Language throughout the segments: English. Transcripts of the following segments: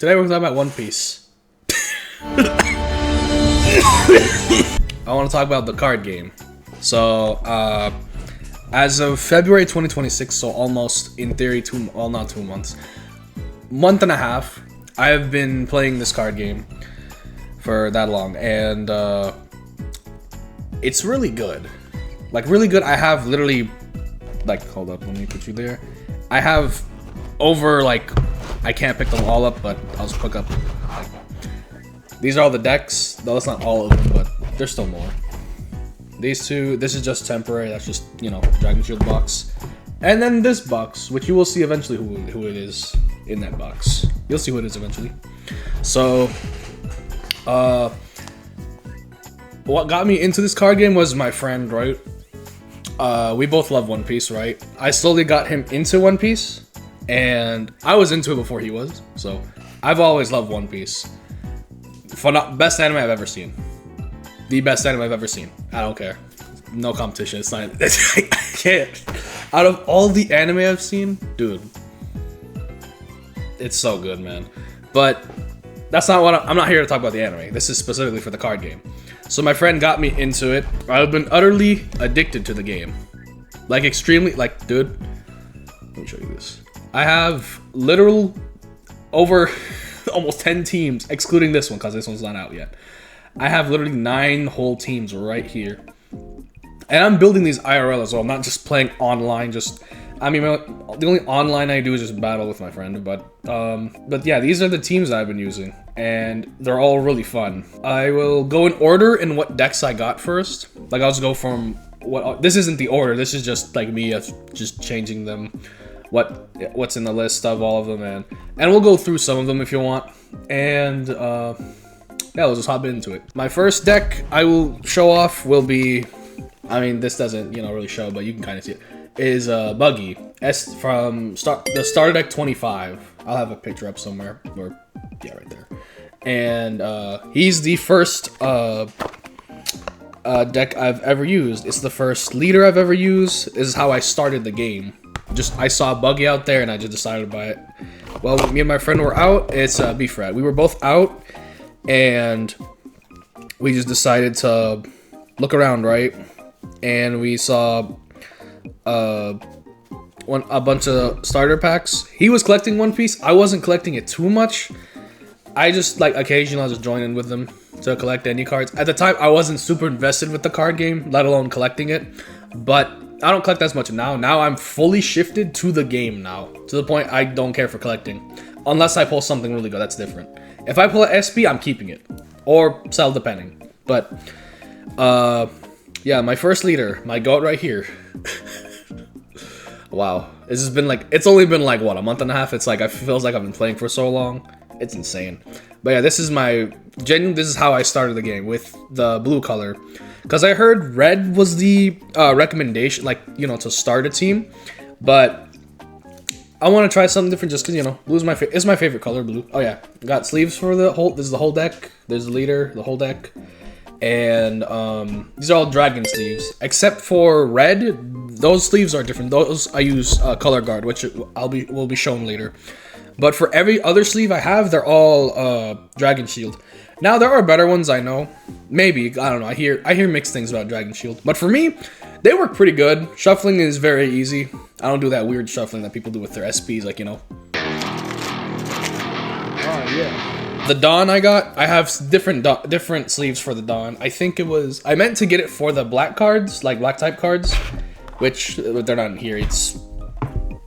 Today we're talking about One Piece. I want to talk about the card game. So, as of February 2026, so almost in theory not 2 months, month and a half, I have been playing this card game for that long, and it's really good. Like, really good. I have literally, like, hold up, let me put you there. I have over, like, I can't pick them all up, but I'll just pick up, like, these are all the decks. Though it's not all of them, but there's still more. These two, this is just temporary. That's just, you know, Dragon Shield box. And then this box, which you will see eventually who it is in that box. You'll see who it is eventually. So, what got me into this card game was my friend, right? We both love One Piece, right? I slowly got him into One Piece, and I was into it before he was. So, I've always loved One Piece. Best anime I've ever seen. The best anime I've ever seen. I don't care. No competition. It's not. I can't. Out of all the anime I've seen, dude, it's so good, man. But that's not what I'm not here to talk about the anime. This is specifically for the card game. So my friend got me into it. I've been utterly addicted to the game. Like, extremely, like, dude. Let me show you this. I have literal over almost 10 teams, excluding this one, because this one's not out yet. I have literally 9 whole teams right here. And I'm building these IRL as well. I'm not just playing online, I mean, the only online I do is just battle with my friend, but yeah, these are the teams I've been using, and they're all really fun. I will go in order in what decks I got first. Like, I'll just go from this isn't the order, this is just like me just changing them, what's in the list of all of them, and we'll go through some of them if you want, and yeah, we'll just hop into it. My first deck I will show off will be, I mean, this doesn't, you know, really show, but you can kind of see it, is Buggy from the starter deck 25. I'll have a picture up somewhere, or yeah, right there. And he's the first deck I've ever used. It's the first leader I've ever used. This is how I started the game. I saw Buggy out there and I just decided to buy it. Well, me and my friend were out. It's B-Frat. We were both out, and we just decided to look around, right? And we saw a bunch of starter packs. He was collecting One Piece. I wasn't collecting it too much. I just, like, occasionally I'll just join in with them to collect any cards. At the time, I wasn't super invested with the card game, let alone collecting it. But I don't collect as much now. Now I'm fully shifted to the game now, to the point I don't care for collecting. Unless I pull something really good, that's different. If I pull an SP, I'm keeping it. Or sell, depending. But, yeah, my first leader, my goat right here. Wow, this has been like, it's only been like, what, a month and a half? It's like, it feels like I've been playing for so long. It's insane. But yeah, this is how I started the game, with the blue color. Because I heard red was the recommendation, like, you know, to start a team. But I want to try something different just because, you know, blue is it's my favorite color, blue. Oh yeah, got sleeves for the whole, this is the whole deck. There's the leader, the whole deck. And these are all dragon sleeves, except for red. Those sleeves are different. Those I use color guard, which will be shown later. But for every other sleeve I have, they're all dragon shield. Now there are better ones, I know. Maybe, I don't know. I hear mixed things about dragon shield, but for me, they work pretty good. Shuffling is very easy. I don't do that weird shuffling that people do with their SPs, like, you know. Oh yeah. The Dawn I have different sleeves for the Dawn. I think I meant to get it for the black cards, like black type cards, which they're not in here. It's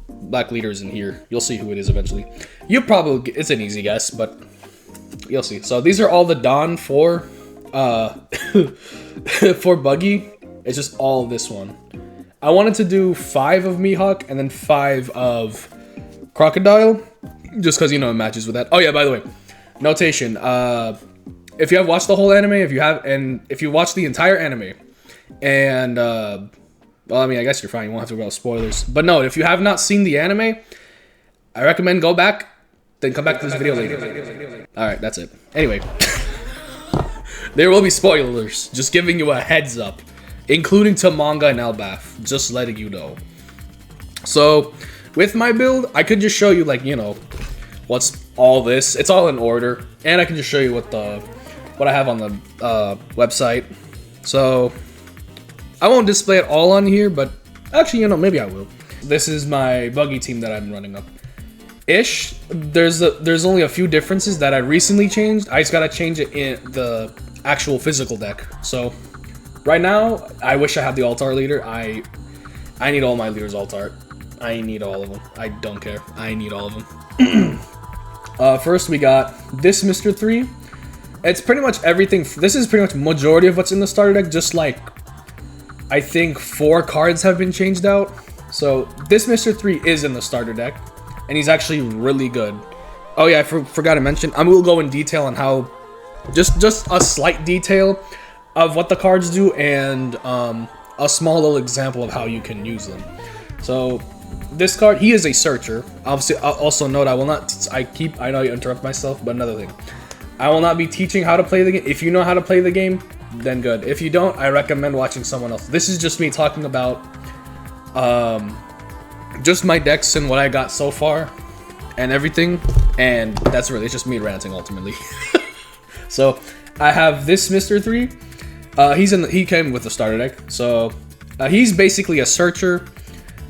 black leaders in here. You'll see who it is eventually. It's an easy guess, but you'll see. So these are all the Dawn for for Buggy. It's just all this one. I wanted to do 5 of Mihawk and then 5 of Crocodile, just because, you know, it matches with that. Oh yeah, by the way, notation, if you have watched the whole anime, if you watch the entire anime, and well, I mean, I guess you're fine, you won't have to go about spoilers, but no, if you have not seen the anime, I recommend go back, then come back to this video later. Alright, that's it. Anyway, there will be spoilers, just giving you a heads up, including to manga and Elbaf, just letting you know. So, with my build, I could just show you, like, you know, what's all this. It's all in order, and I can just show you what I have on the website. So I won't display it all on here, but actually, you know, maybe I will. This is my Buggy team that I'm running up. There's only a few differences that I recently changed. I just gotta change it in the actual physical deck. So right now, I wish I had the alt art leader. I need all my leaders alt art. I need all of them. I don't care. I need all of them. First, we got this Mr. 3. It's pretty much everything. This is pretty much majority of what's in the starter deck. Just like, I think 4 cards have been changed out. So this Mr. 3 is in the starter deck, and he's actually really good. Oh yeah, I forgot to mention. I will go in detail on how, just a slight detail of what the cards do, and a small little example of how you can use them. So this card, he is a searcher. Obviously, I'll also note I will not. I know I interrupt myself, but another thing, I will not be teaching how to play the game. If you know how to play the game, then good. If you don't, I recommend watching someone else. This is just me talking about just my decks and what I got so far and everything, and that's really, it's just me ranting ultimately. So I have this Mr. 3. He came with the starter deck, so he's basically a searcher,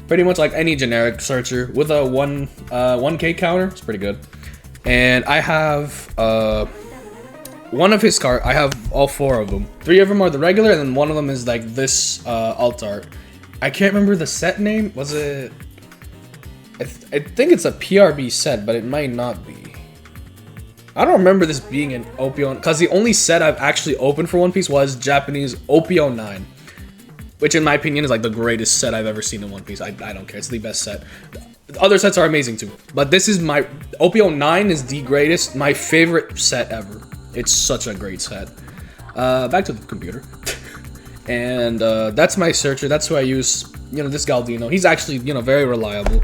pretty much like any generic searcher with a 1K counter. It's pretty good. And I have one of his cards. I have all 4 of them. 3 of them are the regular, and then one of them is like this alt art. I can't remember the set name. Was it? I think it's a PRB set, but it might not be. I don't remember this being an OP09, because the only set I've actually opened for One Piece was Japanese OP09, which in my opinion is like the greatest set I've ever seen in One Piece. I don't care. It's the best set. Other sets are amazing too, but this is my OP09 is the greatest, my favorite set ever. It's such a great set. Back to the computer. And that's my searcher. That's who I use. You know, this Galdino. He's actually, you know, very reliable.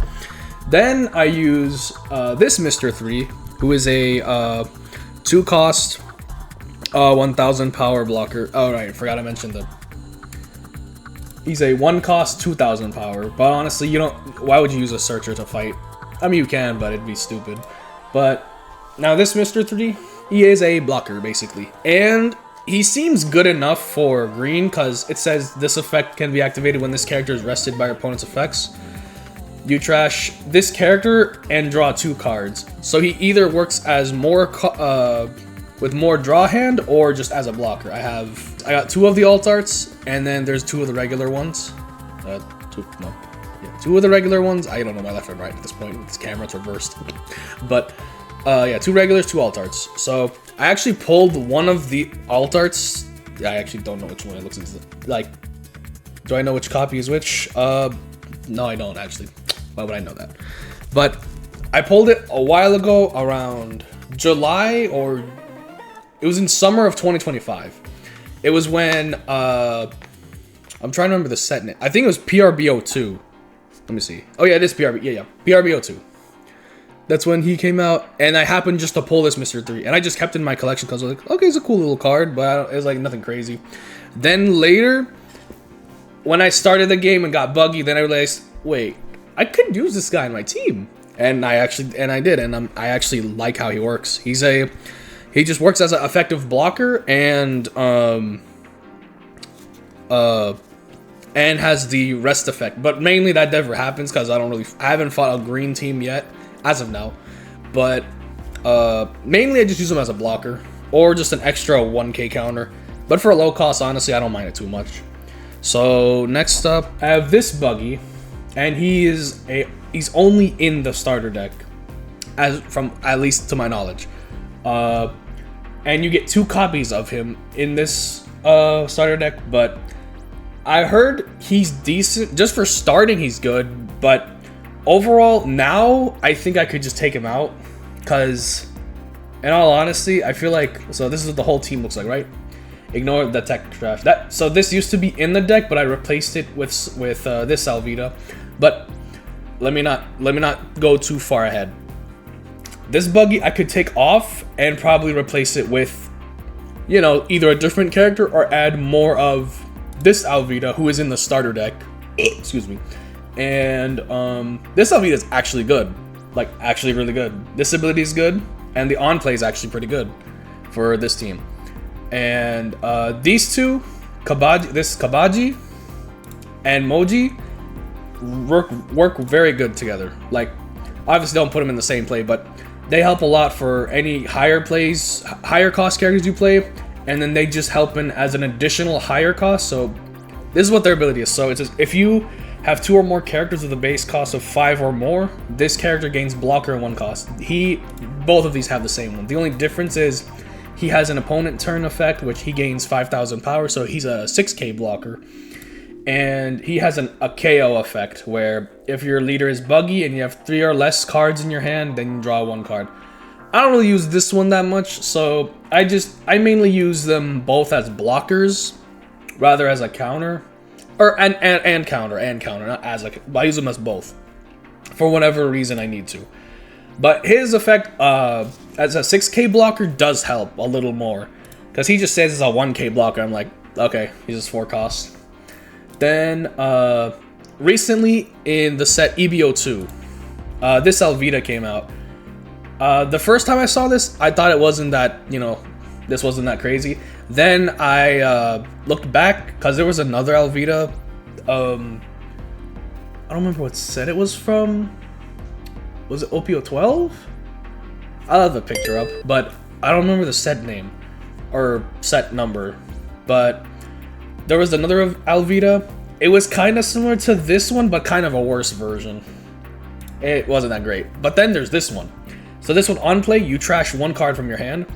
Then I use this Mr. 3, who is a 2-cost 1000 power blocker. Oh right, I forgot to mention that. He's a 1-cost 2000 power. But honestly, you don't. Why would you use a searcher to fight? I mean, you can, but it'd be stupid. But now this Mr. 3, he is a blocker basically, and he seems good enough for green because it says this effect can be activated when this character is rested by your opponent's effects. You trash this character and draw 2 cards. So he either works as with more draw hand or just as a blocker. I got 2 of the alt arts, and then there's 2 of the regular ones. 2 of the regular ones. I don't know my left and right at this point. This camera, it's reversed. But yeah, 2 regulars, 2 alt arts. So I actually pulled one of the alt arts. I actually don't know which one it looks like. Do I know which copy is which? No, I don't actually. Why would I know that? But I pulled it a while ago, around July, or it was in summer of 2025. It was when I'm trying to remember the set name. I think it was PRB02. Let me see. Oh yeah, it is PRB. Yeah, PRB02. That's when he came out, and I happened just to pull this Mr. 3, and I just kept it in my collection because I was like, okay, it's a cool little card, but it was like nothing crazy. Then later, when I started the game and got Buggy, then I realized, wait, I could use this guy in my team, and I did, and I actually like how he works. He just works as an effective blocker, and has the rest effect, but mainly that never happens because I haven't fought a green team yet as of now, but mainly I just use him as a blocker or just an extra 1K counter. But for a low cost, honestly, I don't mind it too much. So next up, I have this Buggy, and he's only in the starter deck, at least to my knowledge. And you get 2 copies of him in this starter deck, but I heard he's decent. Just for starting, he's good, but overall, now I think I could just take him out, because in all honesty, I feel like, so this is what the whole team looks like, right? Ignore the tech trash. So this used to be in the deck, but I replaced it with this Alvida. But let me not go too far ahead. This Buggy I could take off and probably replace it with, you know, either a different character or add more of this Alvida, who is in the starter deck. Excuse me. And this Alvida is actually good. like actually really good. This ability is good, and the on play is actually pretty good for this team. And these two, Cabaji and Mohji, work very good together. Like, obviously don't put them in the same play, but they help a lot for any higher cost characters you play, and then they just help in as an additional higher cost. So this is what their ability is. So it says if you have 2 or more characters with a base cost of 5 or more, this character gains blocker in 1 cost. Both of these have the same one. The only difference is he has an opponent turn effect, which he gains 5,000 power, so he's a 6k blocker. And he has a KO effect, where if your leader is Buggy and you have 3 or less cards in your hand, then you draw 1 card. I don't really use this one that much, so I mainly use them both as blockers, rather as a counter. And counter, not as a... I use them as both, for whatever reason I need to. But his effect as a 6k blocker does help a little more, because he just says it's a 1k blocker. I'm like, okay, he's just 4 costs. Then recently in the set EB02, this Alvida came out. The first time I saw this, I thought it wasn't that, this wasn't that crazy. Then I looked back, because there was another Alvida. I don't remember what set it was from. Was it OP012? I'll have the picture up, but I don't remember the set name or set number. But there was another Alvida. It was kind of similar to this one, but kind of a worse version. It wasn't that great. But then there's this one. So this one, on play, you trash 1 card from your hand.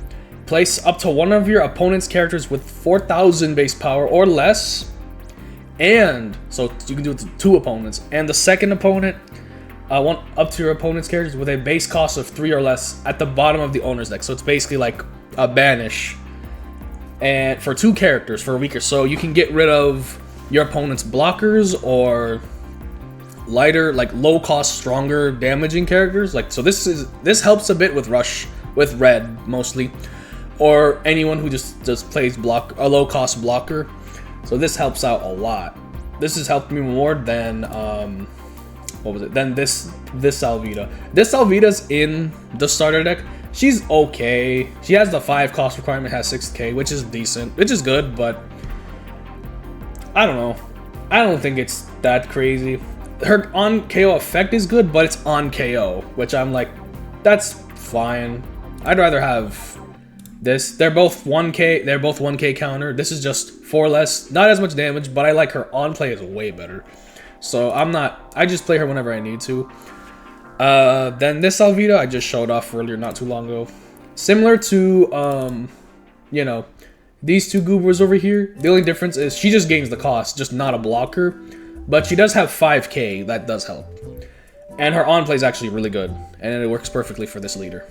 Place up to 1 of your opponent's characters with 4,000 base power or less. And, so you can do it to 2 opponents. And the second opponent, up to your opponent's characters with a base cost of 3 or less at the bottom of the owner's deck. So it's basically like a banish. And for 2 characters for a weaker. So you can get rid of your opponent's blockers or lighter, like low cost, stronger damaging characters. Like, so this helps a bit with Rush, with red mostly, or anyone who just plays a low cost blocker. So this helps out a lot. This has helped me more than what was it? Than this Alvida. This Alvida's in the starter deck. She's okay. She has the 5 cost requirement, has 6k, which is decent, which is good, but I don't know. I don't think it's that crazy. Her on KO effect is good, but it's on KO, which I'm like, that's fine. I'd rather have this. They're both 1k. They're both 1k counter. This is just 4 less, not as much damage, but I like her on play is way better. So I just play her whenever I need to. Then this Alvida I just showed off earlier, not too long ago. Similar to, these 2 goobers over here. The only difference is she just gains the cost, just not a blocker. But she does have 5k, that does help. And her on play is actually really good, and it works perfectly for this leader.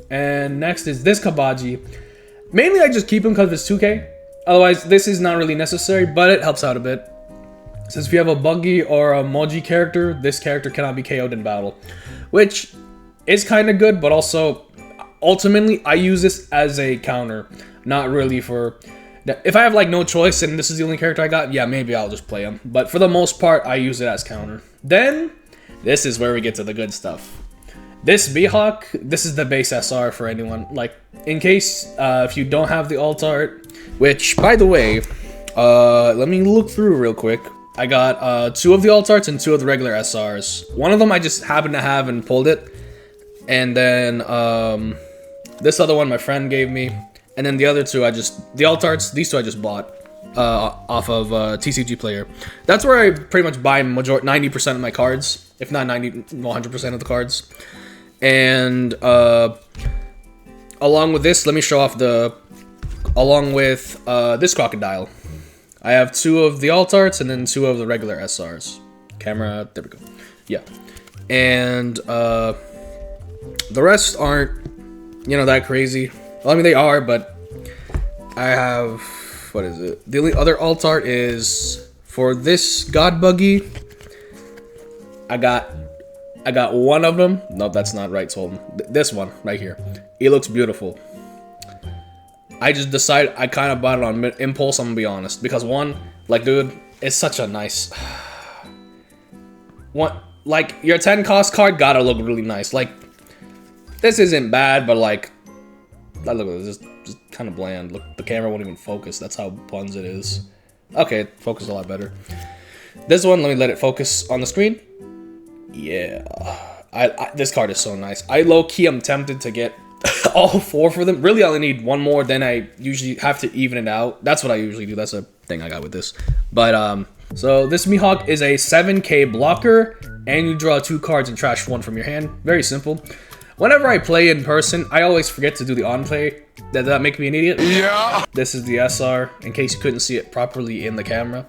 And next is this Cabaji. Mainly I just keep him because it's 2k. Otherwise, this is not really necessary, but it helps out a bit. Since if you have a Buggy or a Mohji character, this character cannot be KO'd in battle. Which is kind of good, but also, ultimately, I use this as a counter. Not really for... If I have, like, no choice and this is the only character I got, yeah, maybe I'll just play him. But for the most part, I use it as counter. Then, this is where we get to the good stuff. This Mihawk, this is the base SR for anyone. Like, in case if you don't have the alt art, which, by the way, let me look through real quick. I got 2 of the alt arts and 2 of the regular SRs. One of them I just happened to have and pulled it. And then this other one my friend gave me. And then the other 2 the alt arts, these 2 I just bought off of TCG Player. That's where I pretty much buy 90% of my cards, if not 100% of the cards. And along with this, let me show off along with this Crocodile. I have 2 of the alt arts and then 2 of the regular SRs. Camera, there we go. Yeah. And the rest aren't, that crazy. Well, I mean, they are, but I have, what is it? The only other alt art is for this God Buggy. I got 1 of them. Nope, that's not right. So this one right here. It looks beautiful. I just decided I kind of bought it on impulse. I'm gonna be honest, because one, like, dude, it's such a nice one. like, your 10 cost card gotta look really nice. Like, this isn't bad, but like, look at this, just kind of bland. Look, the camera won't even focus. That's how buns it is. Okay, focus a lot better. This one, let me let it focus on the screen. Yeah, this card is so nice. I low-key am tempted to get all 4 for them. Really, I only need 1 more, then I usually have to even it out. That's what I usually do. That's a thing I got with this. But, so this Mihawk is a 7k blocker, and you draw 2 cards and trash 1 from your hand. Very simple. Whenever I play in person, I always forget to do the on-play. Does that make me an idiot? Yeah! This is the SR, in case you couldn't see it properly in the camera.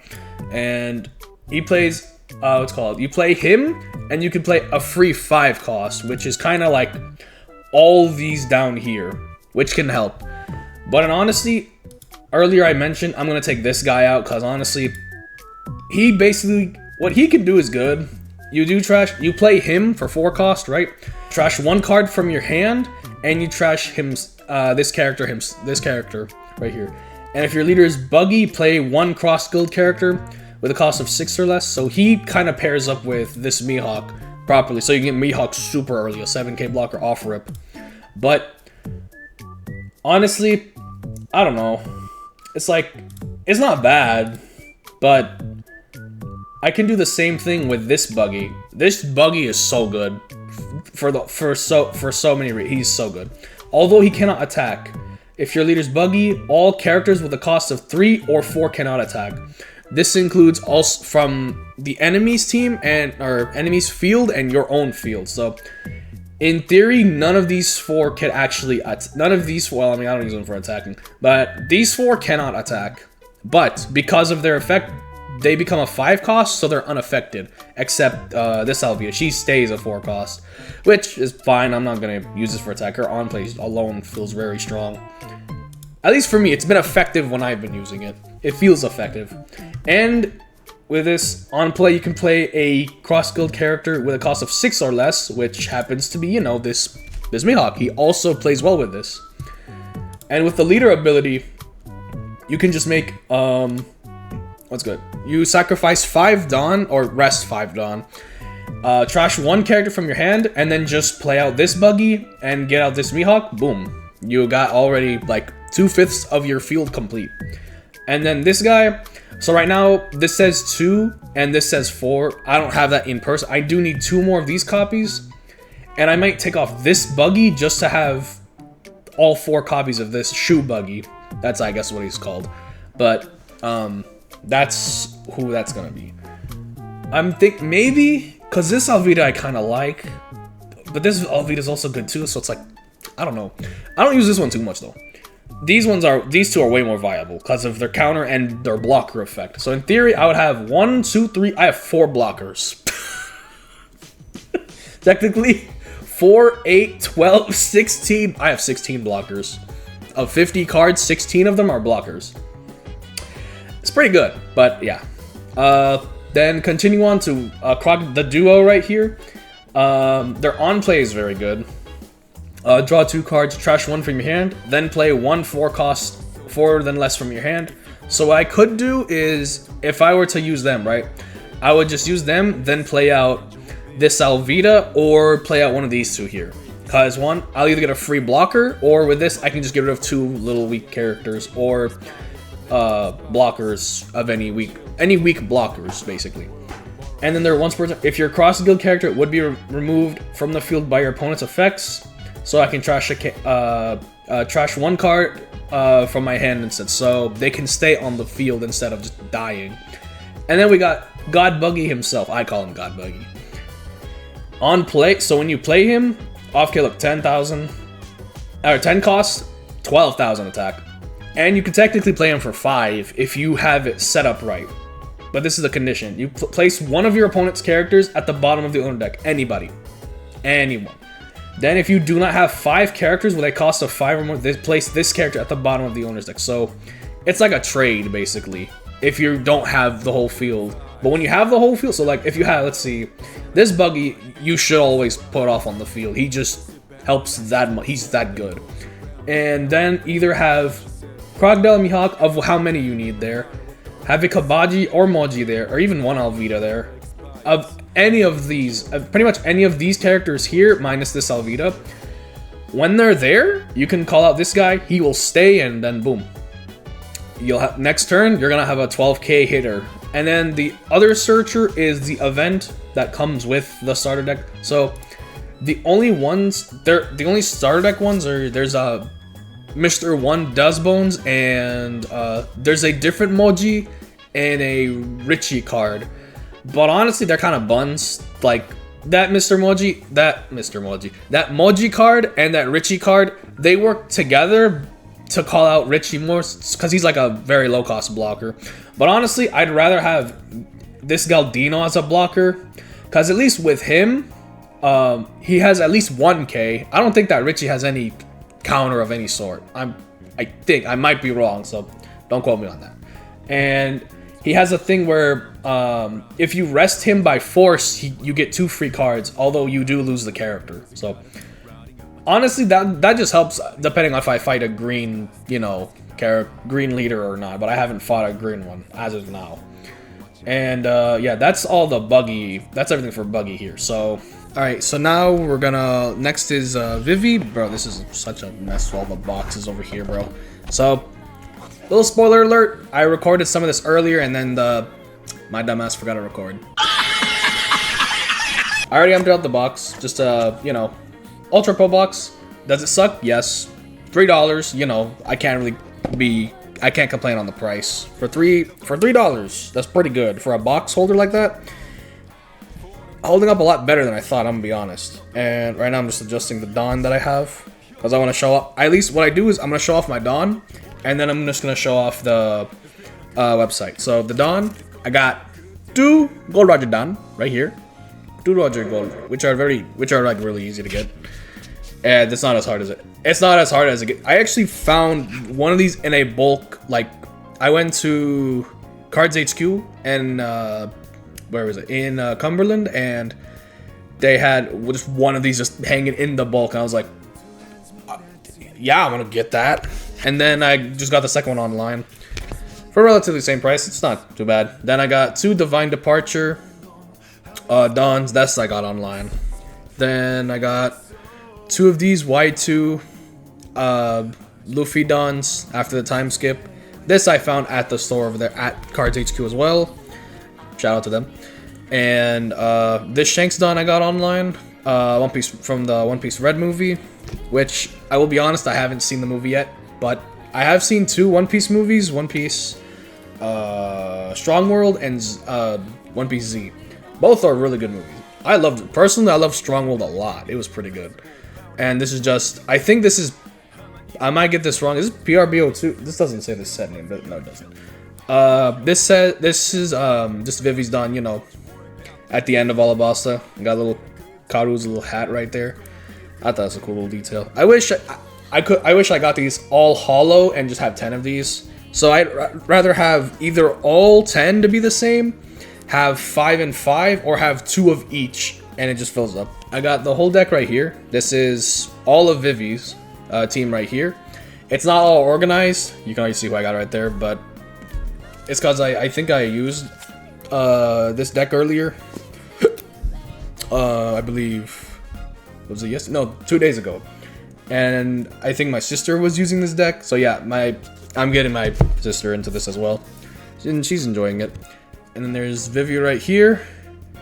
And he plays, what's called? You play him, and you can play a free 5 cost, which is kind of like all these down here, which can help. But in honesty, earlier I mentioned I'm going to take this guy out, because honestly, he basically, what he can do is good. You play him for 4 cost, right? Trash 1 card from your hand, and you trash him, this character right here. And if your leader is Buggy, play 1 cross-guild character with a cost of 6 or less. So he kind of pairs up with this Mihawk properly. So you can get Mihawk super early, a 7k blocker off rip. But honestly, I don't know. It's like, it's not bad, but I can do the same thing with this Buggy. This Buggy is so good for so many reasons. He's so good. Although he cannot attack. If your leader's Buggy, all characters with a cost of 3 or 4 cannot attack. This includes also from the enemy's team or enemy's field and your own field. So in theory, none of these 4 can actually well, I mean, I don't use them for attacking, but these 4 cannot attack. But because of their effect, they become a 5 cost, so they're unaffected. Except this Alvida, she stays a 4 cost, which is fine. I'm not gonna use this for attack. Her on play alone feels very strong. At least for me, it's been effective when I've been using it. It feels effective. And with this on play, you can play a cross-guild character with a cost of 6 or less, which happens to be, you know, this Mihawk. He also plays well with this. And with the leader ability, you can just make what's good? You sacrifice 5 Dawn, or rest 5 Dawn. Trash 1 character from your hand, and then just play out this Buggy and get out this Mihawk. Boom. You got already like 2/5 of your field complete. And then this guy, so right now this says 2 and this says 4. I don't have that in person. I do need 2 more of these copies. And I might take off this Buggy just to have all 4 copies of this shoe Buggy. That's, I guess, what he's called. But that's who that's gonna be. I'm maybe because this Alvida I kind of like, but this Alvida is also good too. So it's like, I don't know. I don't use this one too much though. These 2 are way more viable because of their counter and their blocker effect. So in theory, I would have 1, 2, 3. I have 4 blockers. Technically, 4, 8, 12, 16. I have 16 blockers. Of 50 cards, 16 of them are blockers. It's pretty good, but yeah. Then continue on to the duo right here. Their on-play is very good. Draw 2 cards, trash 1 from your hand, then play 1 4 cost 4 then less from your hand. So what I could do is, if I were to use them, right, I would just use them, then play out this Alvida, or play out one of these 2 here. Because one, I'll either get a free blocker, or with this, I can just get rid of 2 little weak characters, or blockers of any weak blockers, basically. And then there once per turn, if your cross-guild character would be removed from the field by your opponent's effects, so I can trash 1 card from my hand instead, so they can stay on the field instead of just dying. And then we got God Buggy himself. I call him God Buggy. On play, so when you play him, off kill up 10,000, or 10 cost, 12,000 attack. And you can technically play him for 5 if you have it set up right. But this is the condition. You place one of your opponent's characters at the bottom of the owner deck. Anybody. Anyone. Then if you do not have 5 characters with a cost of 5 or more, place this character at the bottom of the owner's deck. So it's like a trade, basically, if you don't have the whole field. But when you have the whole field, so like if you have, let's see, this Buggy, you should always put off on the field. He just helps that much. He's that good. And then either have Crocodile Mihawk of how many you need there. Have a Cabaji or Mohji there, or even one Alvida there. any of these, pretty much any of these characters here, minus this Alvida, when they're there, you can call out this guy, he will stay, and then boom. You'll have, next turn, you're gonna have a 12k hitter. And then the other searcher is the event that comes with the starter deck. So the only starter deck ones are, there's a Mr. 1 Does Bones, and there's a different Mohji and a Richie card. But honestly, they're kind of buns. Like that Mohji card and that Richie card, they work together to call out Richie more because he's like a very low cost blocker. But honestly, I'd rather have this Galdino as a blocker, because at least with him, he has at least 1k. I don't think that Richie has any counter of any sort. I think I might be wrong, so don't quote me on that. And he has a thing where if you rest him by force, you get 2 free cards, although you do lose the character. So honestly, that just helps depending on if I fight a green, green leader or not. But I haven't fought a green one as of now. And yeah, that's all the Buggy. That's everything for Buggy here. So alright, so now we're gonna, next is Vivi. Bro, this is such a mess with all the boxes over here, bro. So, little spoiler alert, I recorded some of this earlier and then my dumbass forgot to record. I already emptied out the box, just Ultra Pro box. Does it suck? Yes. $3, I can't complain on the price. For $3, that's pretty good. For a box holder like that, holding up a lot better than I thought, I'm gonna be honest. And right now I'm just adjusting the Dawn that I have, because I want to show off, at least what I do is I'm gonna show off my Dawn, and then I'm just gonna show off the website. So the Dawn, I got 2 Gold Roger Dawn right here, 2 Roger Gold, which are like really easy to get, and it's not as hard as it gets. I actually found one of these in a bulk. Like I went to Cards HQ and where was it, in Cumberland, and they had just one of these just hanging in the bulk, and I was like, yeah, I'm gonna get that. And then I just got the second one online for relatively the same price. It's not too bad. Then I got 2 Divine Departure Dawns. That's I got online. Then I got 2 of these Y2 Luffy Dawns after the time skip. This I found at the store over there at Cards HQ as well. Shout out to them. And this Shanks Dawn I got online. One Piece from the One Piece Red movie, which I will be honest, I haven't seen the movie yet, but I have seen 2 One Piece movies. One Piece Strong World and One Piece Z. Both are really good movies. Personally, I love Strong World a lot. It was pretty good. And this is just, I think this is, I might get this wrong. Is this PRBO2? This doesn't say the set name, but no, it doesn't. This is just Vivi's Dawn, at the end of Alabasta. Got a little Karu's little hat right there. I thought it was a cool little detail. I wish I got these all hollow and just have 10 of these. So I'd rather have either all 10 to be the same, have 5 and 5, or have 2 of each, and it just fills up. I got the whole deck right here. This is all of Vivi's team right here. It's not all organized. You can already see who I got right there, but it's because I think I used this deck earlier. I believe, was it yesterday? No, 2 days ago. And I think my sister was using this deck. So yeah, I'm getting my sister into this as well, and she's enjoying it. And then there's Vivi right here.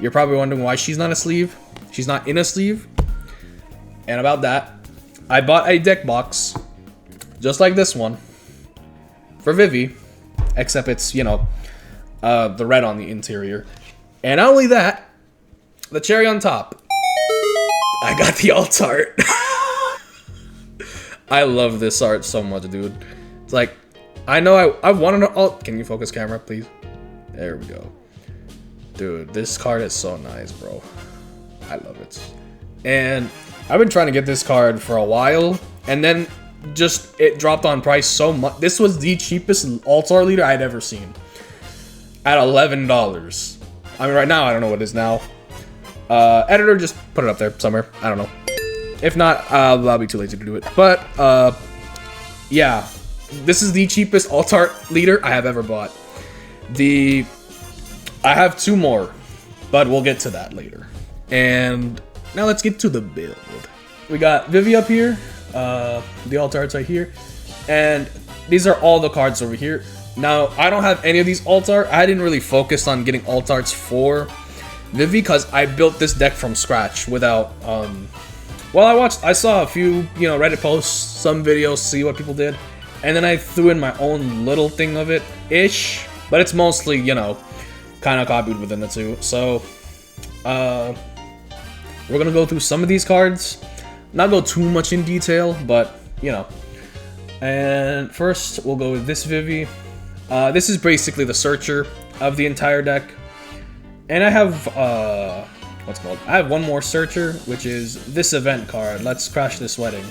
You're probably wondering why she's not a sleeve. She's not in a sleeve. And about that, I bought a deck box just like this one for Vivi, except it's, the red on the interior. And not only that, the cherry on top, I got the alt art. I love this art so much, dude. It's like, I know I wanted an alt. Can you focus camera, please? There we go. Dude, this card is so nice, bro. I love it. And I've been trying to get this card for a while, and then just it dropped on price so much. This was the cheapest alt art leader I'd ever seen at $11. I mean, right now I don't know what it is now. Editor, just put it up there somewhere. I don't know. If not, I'll be too lazy to do it. But yeah, this is the cheapest alt art leader I have ever bought. I have 2 more. but we'll get to that later. And now let's get to the build. We got Vivi up here, the alt arts right here, and these are all the cards over here. Now, I don't have any of these alt art. I didn't really focus on getting alt arts for Vivi because I built this deck from scratch without, well, I saw a few, you know, Reddit posts, some videos, see what people did, and then I threw in my own little thing of it-ish, but it's mostly, you know, kind of copied within the two. So, we're gonna go through some of these cards, not go too much in detail, but, you know. And first, we'll go with this Vivi. This is basically the searcher of the entire deck. And I have, what's it called? I have one more searcher, which is this event card, Let's Crash This Wedding.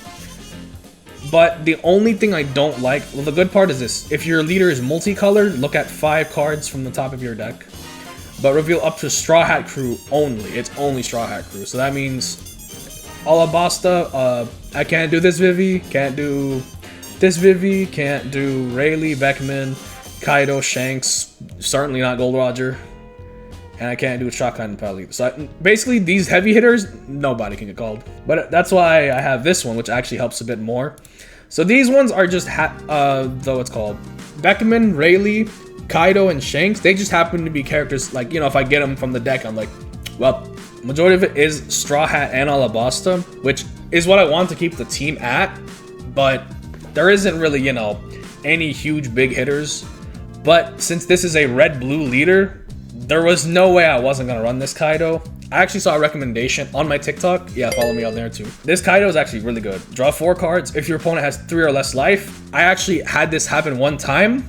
But the only thing I don't like, well, the good part is this. If your leader is multicolored, look at 5 cards from the top of your deck. But reveal up to Straw Hat Crew only. It's only Straw Hat Crew. So that means Alabasta, I can't do this Vivi, can't do this Vivi, can't do Rayleigh, Beckman, Kaido, Shanks, certainly not Gold Roger. And I can't do a Shotgun Pal either. So basically, these heavy hitters, nobody can get called. But that's why I have this one, which actually helps a bit more. So these ones are just, though it's called Beckman, Rayleigh, Kaido, and Shanks. They just happen to be characters, like, you know, if I get them from the deck, I'm like, well, majority of it is Straw Hat and Alabasta, which is what I want to keep the team at. But there isn't really, you know, any huge big hitters. But since this is a red-blue leader, there was no way I wasn't going to run this Kaido. I actually saw a recommendation on my TikTok. Yeah, follow me on there too. This Kaido is actually really good. Draw 4 cards. If your opponent has 3 or less life, I actually had this happen one time.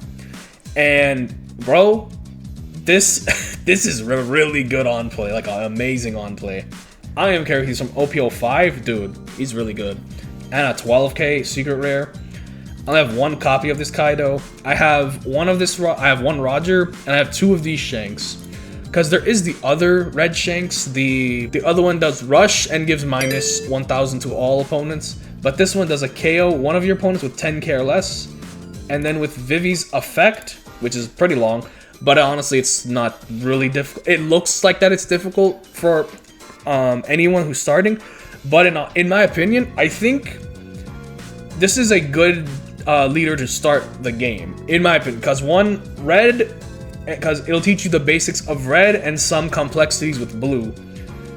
And bro, this is really good on play. Like an amazing on play. I don't even care if he's from OP05. Dude, he's really good. And a 12k secret rare. I only have 1 copy of this Kaido. I have one of this. I have 1 Roger, and I have 2 of these Shanks. Because there is the other red Shanks. The other one does rush and gives minus 1,000 to all opponents. But this one does a KO one of your opponents with 10k or less. And then with Vivi's effect, which is pretty long, but honestly it's not really difficult. It looks like that it's difficult for anyone who's starting. But in my opinion, I think this is a good leader to start the game. In my opinion, because one, red, because it'll teach you the basics of red and some complexities with blue.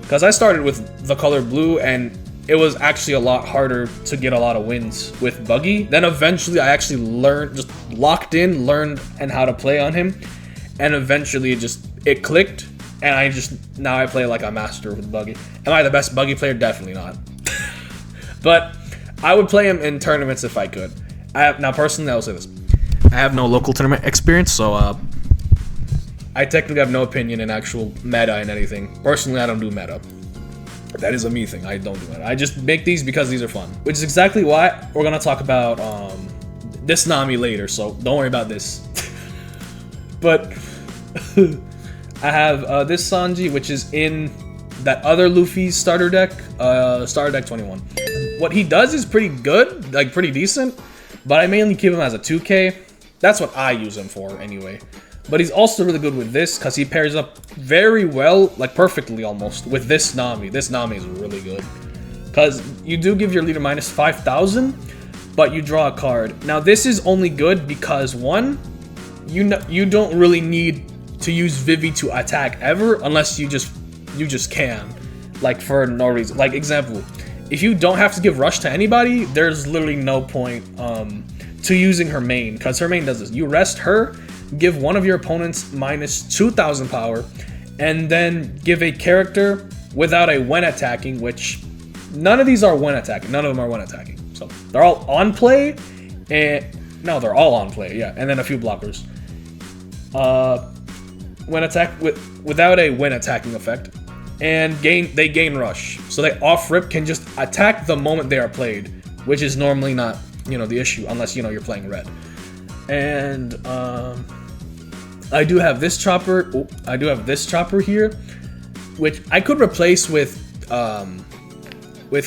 Because I started with the color blue and it was actually a lot harder to get a lot of wins with Buggy. Then eventually I actually learned, just locked in, learned and how to play on him. And eventually it clicked and now I play like a master with Buggy. Am I the best Buggy player? Definitely not. But I would play him in tournaments if I could. Now personally, I will say this. I have no local tournament experience, so I technically have no opinion in actual meta and anything. Personally, I don't do meta. That is a me thing. I don't do meta. I just make these because these are fun. Which is exactly why we're going to talk about this Nami later, so don't worry about this. But I have this Sanji, which is in that other Luffy's starter deck, starter deck 21. What he does is pretty good, like pretty decent, but I mainly keep him as a 2k. That's what I use him for anyway. But he's also really good with this because he pairs up very well, like perfectly almost, with this Nami. This Nami is really good because you do give your leader minus 5,000, but you draw a card. Now this is only good because one, you don't really need to use Vivi to attack ever unless you just can, like for no reason. Like example, if you don't have to give rush to anybody, there's literally no point to using her main because her main does this. You rest her, give one of your opponents minus 2,000 power, and then give a character without a when attacking, which none of these are when attacking. None of them are when attacking. So they're all on play, and no, they're all on play, yeah, and then a few blockers. When attack without a when attacking effect, and they gain rush, so they off rip can just attack the moment they are played, which is normally not the issue unless you're playing red. And I do have this chopper. Oh, I do have this chopper here, which I could replace with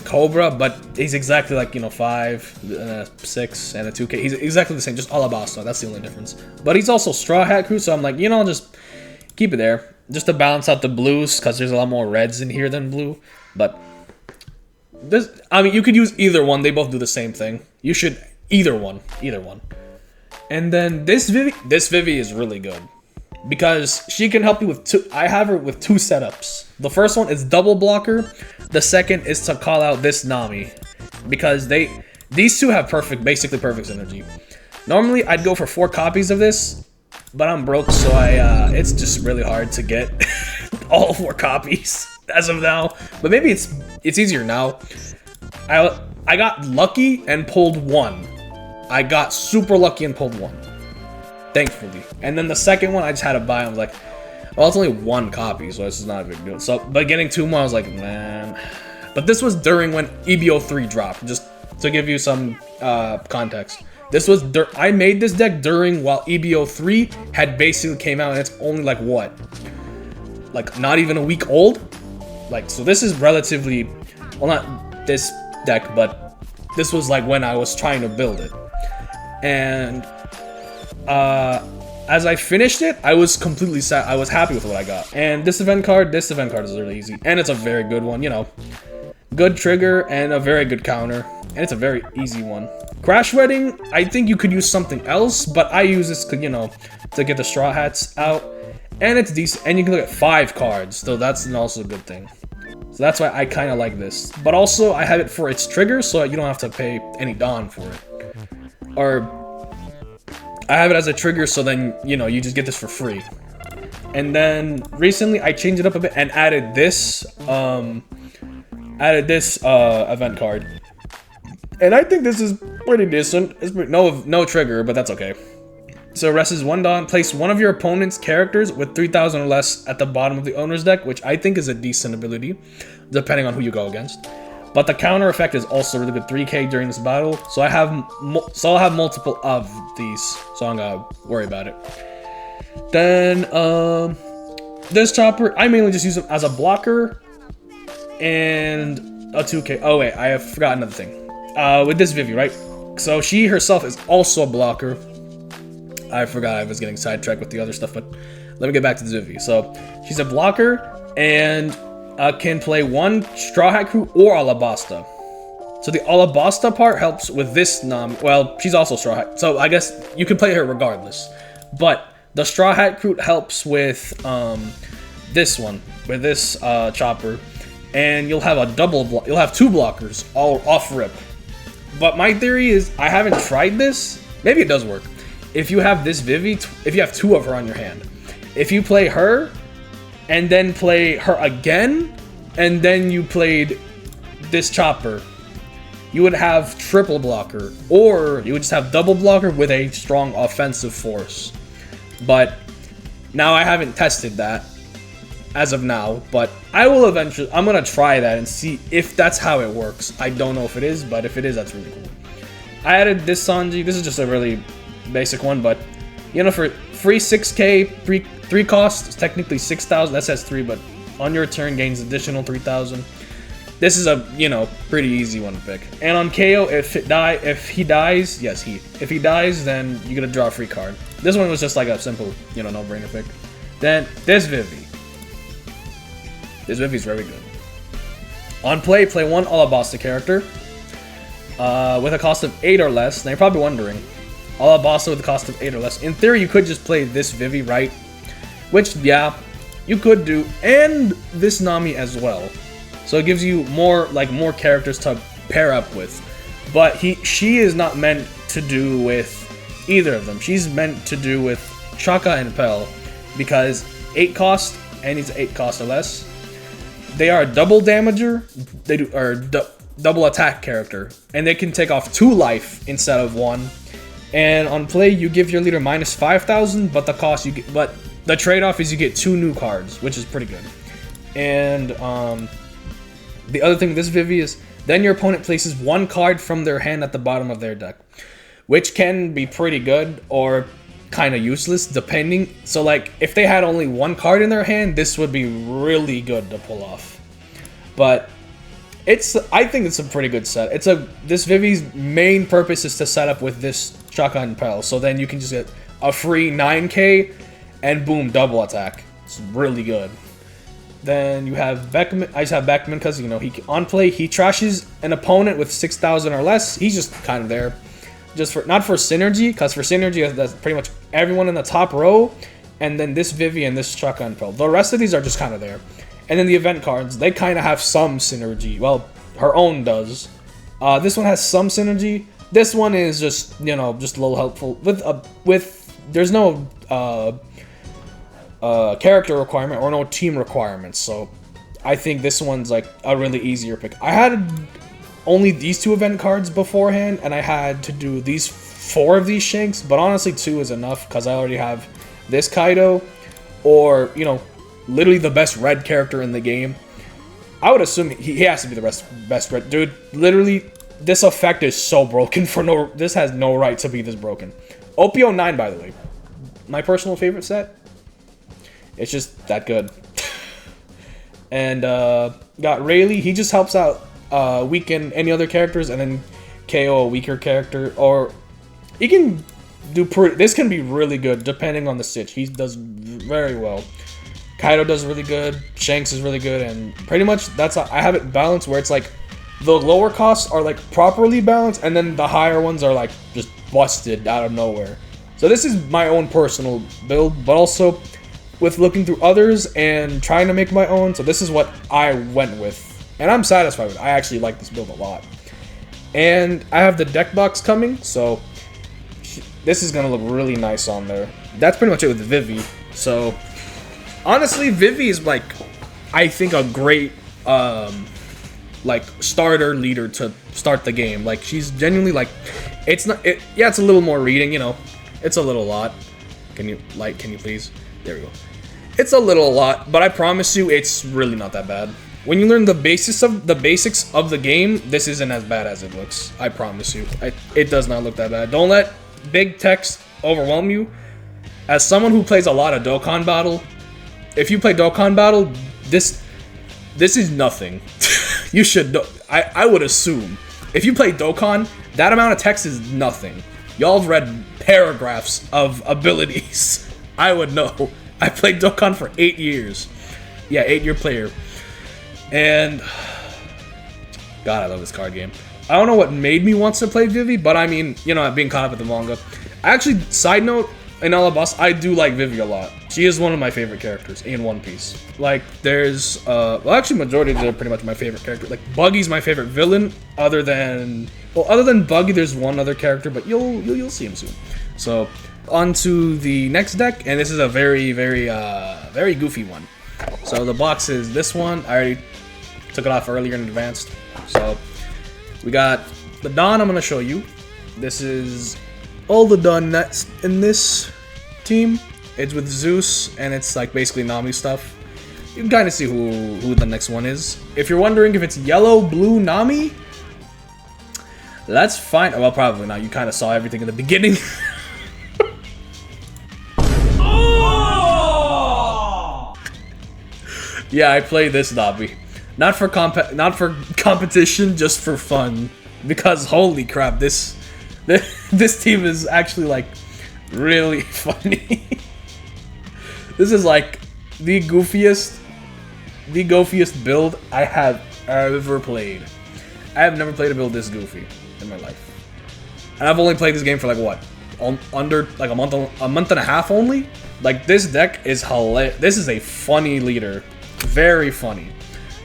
Cobra, but he's exactly like 5, 6, and a 2K. He's exactly the same, just Alabasta. That's the only difference. But he's also Straw Hat Crew, so I'm like, just keep it there just to balance out the blues, because there's a lot more reds in here than blue. But this, I mean, you could use either one. They both do the same thing. You should either one. And then this Vivi is really good because she can help you with two. I have her with two setups. The first one is double blocker. The second is to call out this Nami, because these two have basically perfect synergy. Normally I'd go for 4 copies of this, but I'm broke, so it's just really hard to get all 4 copies as of now. But maybe it's easier now. I got lucky and pulled 1. I got super lucky and pulled 1, thankfully. And then the second one I just had to buy. I was like, well, it's only 1 copy, so this is not a big deal. So, but getting 2 more, I was like, man. But this was during when EB03 dropped, just to give you some context. This was I made this deck while EB03 had basically came out, and it's only like what? Like not even a week old? Like, so this is relatively, well, not this deck, but this was like when I was trying to build it. And as I finished it, I was completely sad. I was happy with what I got. And this event card is really easy. And it's a very good one, you know. Good trigger and a very good counter. And it's a very easy one. Crash Wedding, I think you could use something else, but I use this, you know, to get the Straw Hats out. And it's decent. And you can look at 5 cards, so that's also a good thing. So that's why I kind of like this. But also, I have it for its trigger, so you don't have to pay any Dawn for it. Or I have it as a trigger, so then, you know, you just get this for free. And then recently I changed it up a bit and added this event card. And I think this is pretty decent. It's no trigger, but that's okay. So rest is 1 Dawn. Place one of your opponent's characters with 3,000 or less at the bottom of the owner's deck, which I think is a decent ability, depending on who you go against. But the counter effect is also really good, 3k during this battle. So I'll have multiple of these, so I'm gonna worry about it. Then this Chopper, I mainly just use him as a blocker and a 2k. Oh wait, I have forgotten another thing. With this Vivi, right? So she herself is also a blocker. I forgot I was getting sidetracked with the other stuff, but let me get back to this Vivi. So she's a blocker and can play 1 Straw Hat Crew or Alabasta. So the Alabasta part helps with this Nami. Well, she's also Straw Hat, so I guess you can play her regardless. But the Straw Hat Crew helps with this one, with this Chopper, and you'll have you'll have 2 blockers all off rip. But my theory is, I haven't tried this. Maybe it does work. If you have this Vivi, if you have 2 of her on your hand, if you play her, and then play her again, and then you played this Chopper, you would have triple blocker, or you would just have double blocker with a strong offensive force. But now I haven't tested that as of now, but I will eventually. I'm gonna try that and see if that's how it works. I don't know if it is, but if it is, that's really cool. I added this Sanji. This is just a really basic one, but you know, for free 6k, 3 cost, it's technically 6,000. That says 3, but on your turn gains additional 3,000. This is a, you know, pretty easy one to pick. And on KO, if he dies, if he dies, then you're gonna draw a free card. This one was just like a simple, you know, no-brainer pick. Then this Vivi. This Vivi's very good. On play 1 Alabasta character with a cost of 8 or less. Now you're probably wondering, Alabasta with a cost of 8 or less. In theory, you could just play this Vivi, right? Which, yeah, you could do, and this Nami as well. So it gives you more characters to pair up with. But she is not meant to do with either of them. She's meant to do with Chaka and Pell, because 8 cost, and he's 8 cost or less. They are a double damager. They double attack character, and they can take off 2 life instead of 1. And on play, you give your leader minus 5,000, but the trade-off is you get 2 new cards, which is pretty good. And the other thing with this Vivi is, then your opponent places 1 card from their hand at the bottom of their deck, which can be pretty good or kind of useless, depending. So like, if they had only 1 card in their hand, this would be really good to pull off. But I think it's a pretty good set. This Vivi's main purpose is to set up with this Chaka and Pell, so then you can just get a free 9k and boom, double attack. It's really good. Then you have Beckman. I just have Beckman because, you know, on play, he trashes an opponent with 6,000 or less. He's just kind of there. Just for, not for synergy, because for synergy, that's pretty much everyone in the top row. And then this Vivi and this Chaka and Pearl. The rest of these are just kind of there. And then the event cards, they kind of have some synergy. Well, her own does. This one has some synergy. This one is just, you know, just a little helpful. There's no character requirement or no team requirements. So I think this one's like a really easier pick. I had only these 2 event cards beforehand, and I had to do these 4 of these Shanks, but honestly 2 is enough because I already have this Kaido, or, you know, literally the best red character in the game. I would assume he has to be the best red. Dude, literally, this effect is so broken for no... This has no right to be this broken. OP09, by the way. My personal favorite set. It's just that good. And, got Rayleigh. He just helps out weaken any other characters and then KO a weaker character, or he can do this can be really good depending on the stitch. He does very well. Kaido does really good, Shanks is really good, and pretty much that's I have it balanced where it's like the lower costs are like properly balanced and then the higher ones are like just busted out of nowhere. So this is my own personal build, but also with looking through others and trying to make my own. So this is what I went with. And I'm satisfied with it. I actually like this build a lot. And I have the deck box coming, so this is going to look really nice on there. That's pretty much it with Vivi. So, honestly, Vivi is, like, I think a great, like, starter leader to start the game. Like, she's genuinely, like, it's not, yeah, it's a little more reading, you know. It's a little lot. Can you please? There we go. It's a little lot, but I promise you, it's really not that bad. When you learn the basics of the game, this isn't as bad as it looks. I promise you. It does not look that bad. Don't let big text overwhelm you. As someone who plays a lot of Dokkan Battle, if you play Dokkan Battle, this is nothing. You should know. I would assume. If you play Dokkan, that amount of text is nothing. Y'all have read paragraphs of abilities. I would know. I played Dokkan for 8 years. Yeah, 8-year player. And God, I love this card game. I don't know what made me want to play Vivi, but I mean, you know, being caught up with the manga. Actually, side note, in Alabasta, I do like Vivi a lot. She is one of my favorite characters in One Piece. Like, there's, well, actually, majority of them are pretty much my favorite character. Like, Buggy's my favorite villain, other than Buggy, there's one other character, but you'll see him soon. So, on to the next deck, and this is a very, very, very goofy one. So the box is this one. I already took it off earlier in advance. So we got the Dawn I'm going to show you. This is all the Dawn that's in this team. It's with Zeus, and it's like basically Nami stuff. You can kind of see who the next one is. If you're wondering if it's yellow, blue, Nami, that's fine. Well, probably not. You kind of saw everything in the beginning. Yeah, I play this Nami. Not for competition, just for fun. Because holy crap, this team is actually like really funny. This is like the goofiest build I have ever played. I have never played a build this goofy in my life. And I've only played this game for like what? Under like a month and a half only? Like this deck is hilarious. This is a funny leader. Very funny.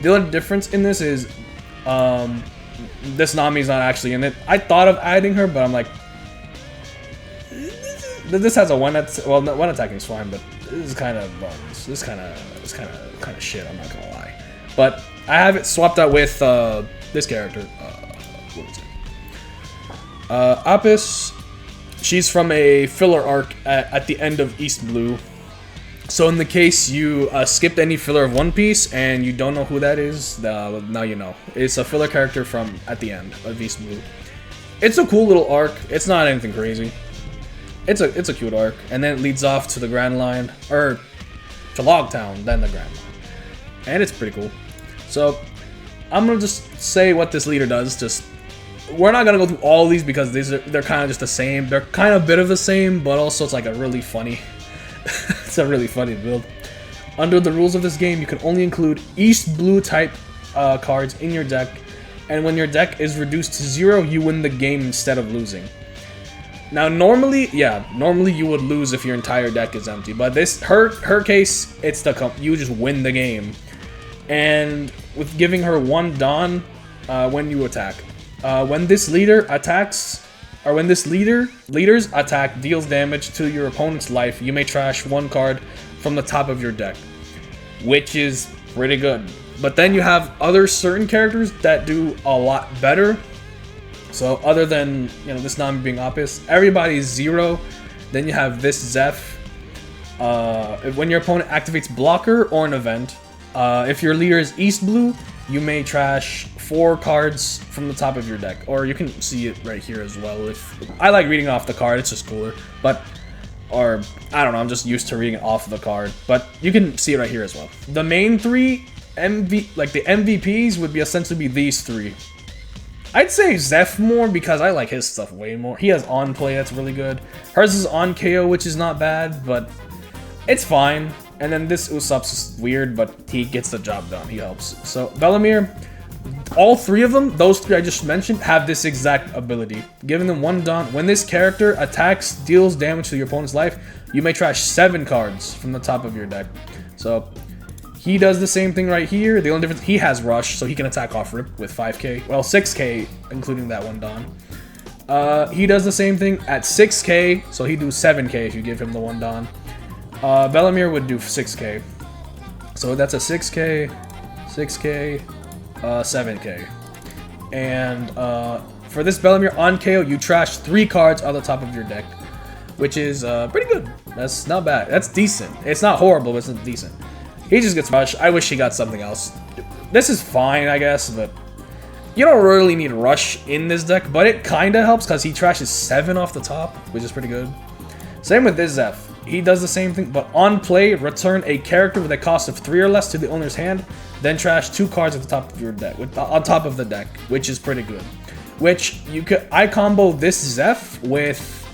The only difference in this is this Nami's not actually in it. I thought of adding her, but I'm like, this has a one attacking is fine, but this is kind of bugs. This kind of shit. I'm not gonna lie. But I have it swapped out with this character. What is it? Apis. She's from a filler arc at the end of East Blue. So in the case you skipped any filler of One Piece and you don't know who that is, now you know. It's a filler character from at the end of East Blue. It's a cool little arc. It's not anything crazy. It's a cute arc, and then it leads off to the Grand Line, or to Logtown, then the Grand Line, and it's pretty cool. So I'm gonna just say what this leader does. Just we're not gonna go through all these because they're kind of just the same. They're kind of a bit of the same, but also it's like a really funny. It's a really funny build. Under the rules of this game, you can only include East Blue type cards in your deck, and when your deck is reduced to 0, you win the game instead of losing. Now, normally you would lose if your entire deck is empty, but her case, it's you just win the game. And with giving her 1 Dawn when you attack, when this leader attacks, or when this leader's attack deals damage to your opponent's life, you may trash 1 card from the top of your deck, which is pretty good. But then you have other certain characters that do a lot better. So other than, you know, this Nami being obvious, everybody's 0. Then you have this Zeph. When your opponent activates blocker or an event, if your leader is East Blue, you may trash 4 cards from the top of your deck. Or you can see it right here as well. If I like reading off the card, it's just cooler. But, or I don't know, I'm just used to reading it off the card. But you can see it right here as well. The main 3 the MVPs would be essentially these 3. I'd say Zeph more because I like his stuff way more. He has on play that's really good. Hers is on KO, which is not bad, but it's fine. And then this Usopp's weird, but he gets the job done. He helps. So Bellemere, all 3 of them, those 3 I just mentioned, have this exact ability. Giving them 1 Dawn. When this character attacks, deals damage to your opponent's life, you may trash 7 cards from the top of your deck. So he does the same thing right here. The only difference, he has Rush, so he can attack off rip with 5k. Well, 6k, including that 1 Dawn. He does the same thing at 6k, so he'd do 7k if you give him the 1 Dawn. Bellemere would do 6k. So that's a 6k, 6k, 7k. And for this Bellemere on KO, you trash 3 cards on the top of your deck, which is pretty good. That's not bad. That's decent. It's not horrible, but it's decent. He just gets Rush. I wish he got something else. This is fine, I guess, but you don't really need Rush in this deck, but it kind of helps because he trashes 7 off the top, which is pretty good. Same with this Zeph. He does the same thing, but on play, return a character with a cost of 3 or less to the owner's hand, then trash 2 cards at the top of your deck, on top of the deck, which is pretty good. Which you could, I combo this Zeph with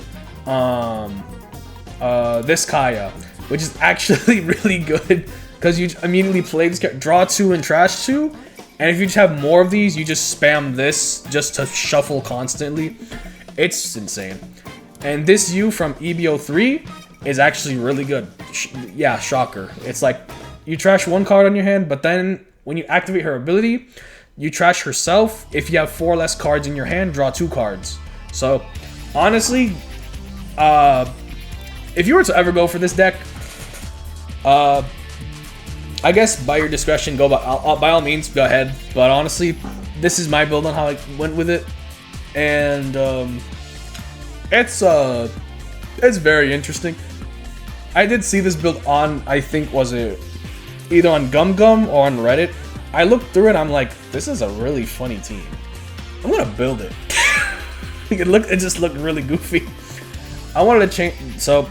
this Kaya, which is actually really good. Because you immediately play this character, draw 2 and trash 2, and if you just have more of these, you just spam this just to shuffle constantly. It's insane. And this U from EB03 is actually really good. Yeah, shocker. It's like, you trash 1 card on your hand, but then when you activate her ability, you trash herself. If you have 4 less cards in your hand, draw 2 cards. So, honestly, if you were to ever go for this deck, I guess by your discretion, go by all means, go ahead. But honestly, this is my build on how I went with it, and it's very interesting. I did see this build on, I think, was it either on Gum Gum or on Reddit. I looked through it, I'm like, this is a really funny team. I'm gonna build it. It just looked really goofy. I wanted to change, so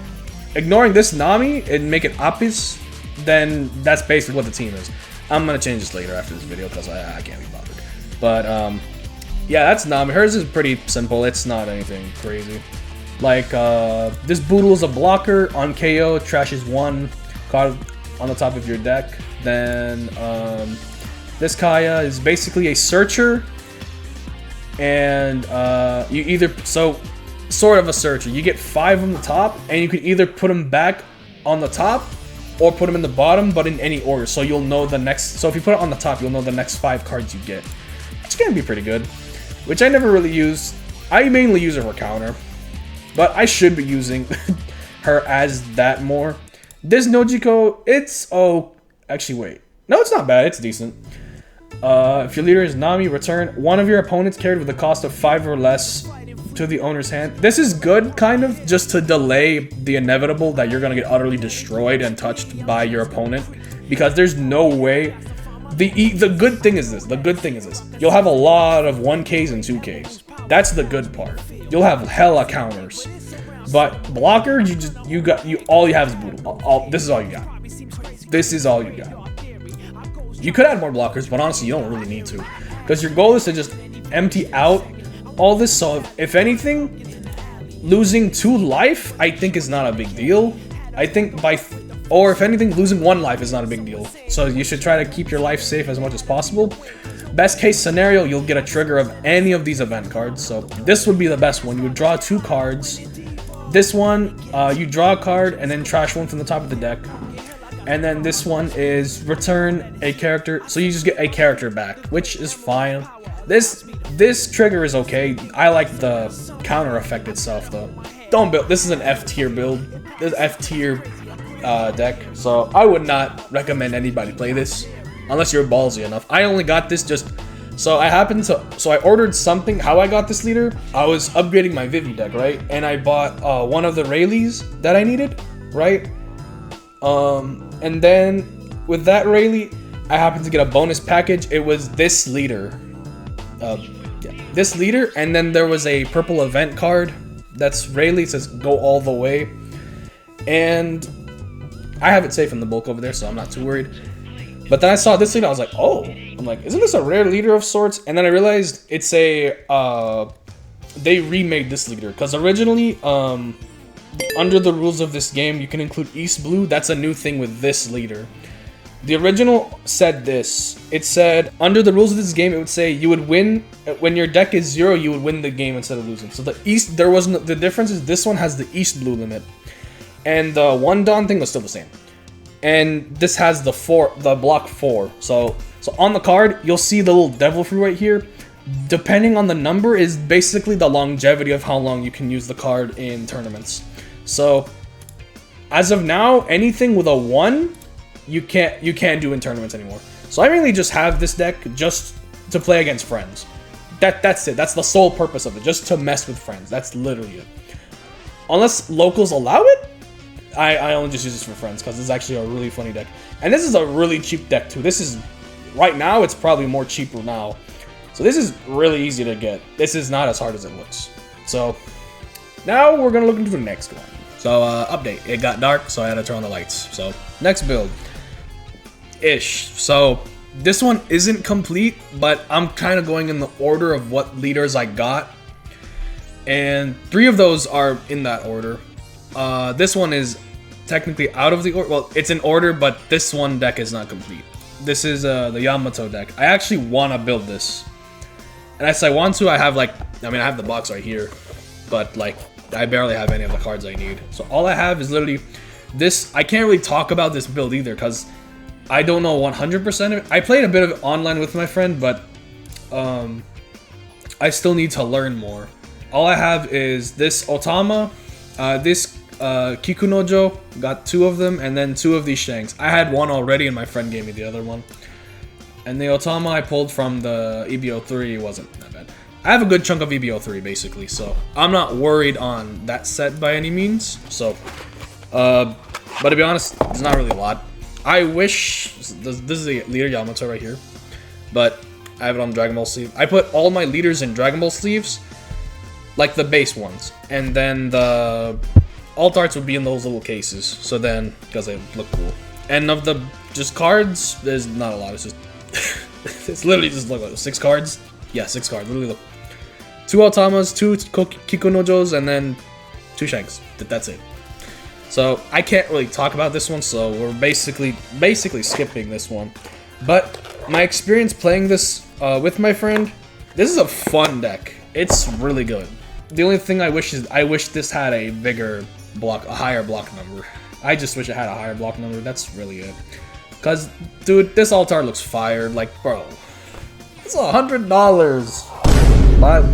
ignoring this Nami and make it Apis, then that's basically what the team is. I'm gonna change this later after this video because I can't be bothered. But yeah, that's Nami. Hers is pretty simple. It's not anything crazy. Like this Boodle is a blocker on KO, trashes 1 card on the top of your deck. Then this Kaya is basically a searcher, and you either sort of a searcher. You get 5 on the top, and you can either put them back on the top or put them in the bottom, but in any order. So you'll know the next. So if you put it on the top, you'll know the next 5 cards you get, which can be pretty good. Which I never really use. I mainly use her for counter, but I should be using her as that more. This Nojiko, it's actually wait, no, it's not bad. It's decent. If your leader is Nami, return 1 of your opponent's cards with a cost of 5 or less to the owner's hand. This is good, kind of, just to delay the inevitable that you're gonna get utterly destroyed and touched by your opponent, because there's no way. The good thing is this. The good thing is this. You'll have a lot of 1Ks and 2Ks. That's the good part. You'll have hella counters. But blocker, all you have is Boodle. This is all you got. This is all you got. You could add more blockers, but honestly, you don't really need to, because your goal is to just empty out all this. So if anything, losing 2 life, I think, is not a big deal. I think by Or if anything, losing 1 life is not a big deal. So you should try to keep your life safe as much as possible. Best case scenario, you'll get a trigger of any of these event cards. So this would be the best one. You would draw 2 cards. This one, you draw a card and then trash 1 from the top of the deck. And then this one is return a character. So you just get a character back, which is fine. This trigger is okay. I like the counter effect itself though. Don't build. This is an F tier build. This is F tier deck. So I would not recommend anybody play this unless you're ballsy enough. I only got this just so I ordered something. How I got this leader? I was upgrading my Vivi deck, right? And I bought one of the Rayleighs that I needed, right? And then with that Rayleigh, I happened to get a bonus package. It was this leader. This leader, and then there was a purple event card that's Rayleigh. It says go all the way, and I have it safe in the bulk over there, so I'm not too worried. But then I saw this leader, I was like, oh, I'm like, isn't this a rare leader of sorts? And then I realized it's a they remade this leader because originally under the rules of this game you can include East Blue. That's a new thing with this leader. The original said this. It said, under the rules of this game, it would say you would win, when your deck is 0, you would win the game instead of losing. So the East, there was no, the difference is this one has the East Blue limit. And the 1 Dawn thing was still the same. And this has the block 4. So on the card, you'll see the little devil fruit right here. Depending on the number is basically the longevity of how long you can use the card in tournaments. So as of now, anything with a 1, you can't do in tournaments anymore. So I mainly just have this deck just to play against friends. That's it. That's the sole purpose of it, just to mess with friends. That's literally it. Unless locals allow it, I only just use this for friends because it's actually a really funny deck. And this is a really cheap deck too. This is, right now, it's probably more cheaper now. So this is really easy to get. This is not as hard as it looks. So now we're gonna look into the next one. So update, it got dark, so I had to turn on the lights. So next build. So this one isn't complete, but I'm kind of going in the order of what leaders I got, and 3 of those are in that order. This one is technically out of the order. Well, it's in order, but this one deck is not complete. This is the Yamato deck. I actually want to build this, and as I want to, I have I have the box right here, but I barely have any of the cards I need. So all I have is literally this. I can't really talk about this build either because I don't know 100% of it. I played a bit of it online with my friend, but I still need to learn more. All I have is this Otama, this Kikunojo, got 2 of them, and then 2 of these Shanks. I had 1 already and my friend gave me the other one. And the Otama I pulled from the EB03 wasn't that bad. I have a good chunk of EB03 basically, so I'm not worried on that set by any means. So, but to be honest, there's not really a lot. I wish, this is the leader Yamato right here, but I have it on Dragon Ball sleeve. I put all my leaders in Dragon Ball sleeves, like the base ones, and then the alt arts would be in those little cases, so then, because they look cool. And of the just cards, there's not a lot, it's just, it's literally just like 6 cards. Yeah, 6 cards, literally look. 2 Otamas, 2 Kikunojos, and then 2 Shanks. That's it. So I can't really talk about this one, so we're basically skipping this one. But my experience playing this with my friend, this is a fun deck. It's really good. The only thing I wish is I wish this had a bigger block, a higher block number. I just wish it had a higher block number. That's really it. Cause dude, this altar looks fire. Like, bro, it's $100. But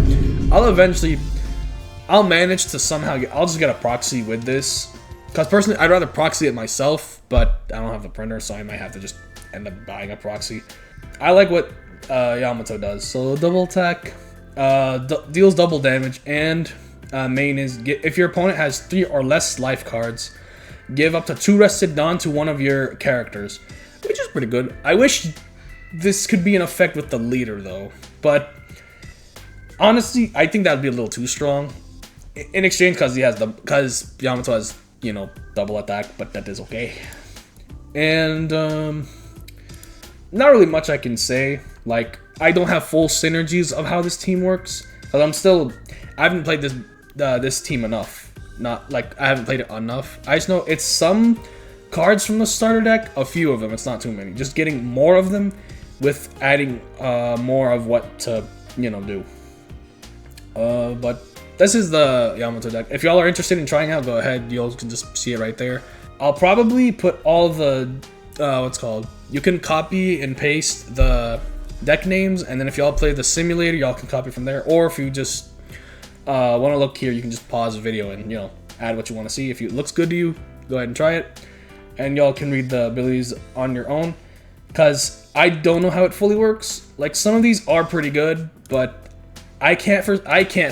I'll manage to somehow get. I'll just get a proxy with this. Because personally, I'd rather proxy it myself, but I don't have the printer, so I might have to just end up buying a proxy. I like what Yamato does. So double attack, deals double damage, and main is if your opponent has 3 or less life cards, give up to 2 rested Dawn to one of your characters, which is pretty good. I wish this could be in effect with the leader though, but honestly, I think that'd be a little too strong. In exchange, because Yamato has, you know, double attack, but that is okay. And not really much I can say. Like, I don't have full synergies of how this team works, because I haven't played this team enough. Not like I haven't played it enough. I just know it's some cards from the starter deck, a few of them, it's not too many. Just getting more of them with adding more of what to, you know, do. But this is the Yamato deck. If y'all are interested in trying out, go ahead. Y'all can just see it right there. I'll probably put all the, you can copy and paste the deck names, and then if y'all play the simulator, y'all can copy from there. Or if you just want to look here, you can just pause the video and, you know, add what you want to see. If it looks good to you, go ahead and try it. And y'all can read the abilities on your own, because I don't know how it fully works. Like, some of these are pretty good, but I can't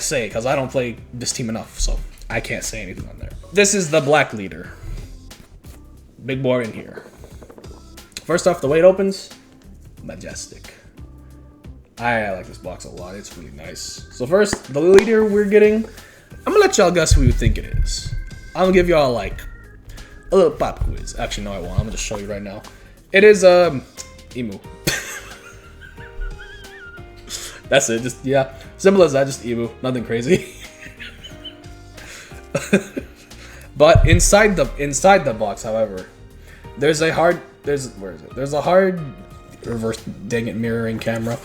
say, because I don't play this team enough, so I can't say anything on there. This is the black leader. Big boy in here. First off, the way it opens, majestic. I like this box a lot. It's really nice. So first, the leader we're getting, I'm gonna let y'all guess who you think it is. I'm gonna give y'all like a little pop quiz. Actually, no, I won't. I'm gonna just show you right now. It is Emu. That's it. Just, yeah, simple as that. Just Emu. Nothing crazy. But inside the box, however, there's a hard reverse, dang it, mirroring camera.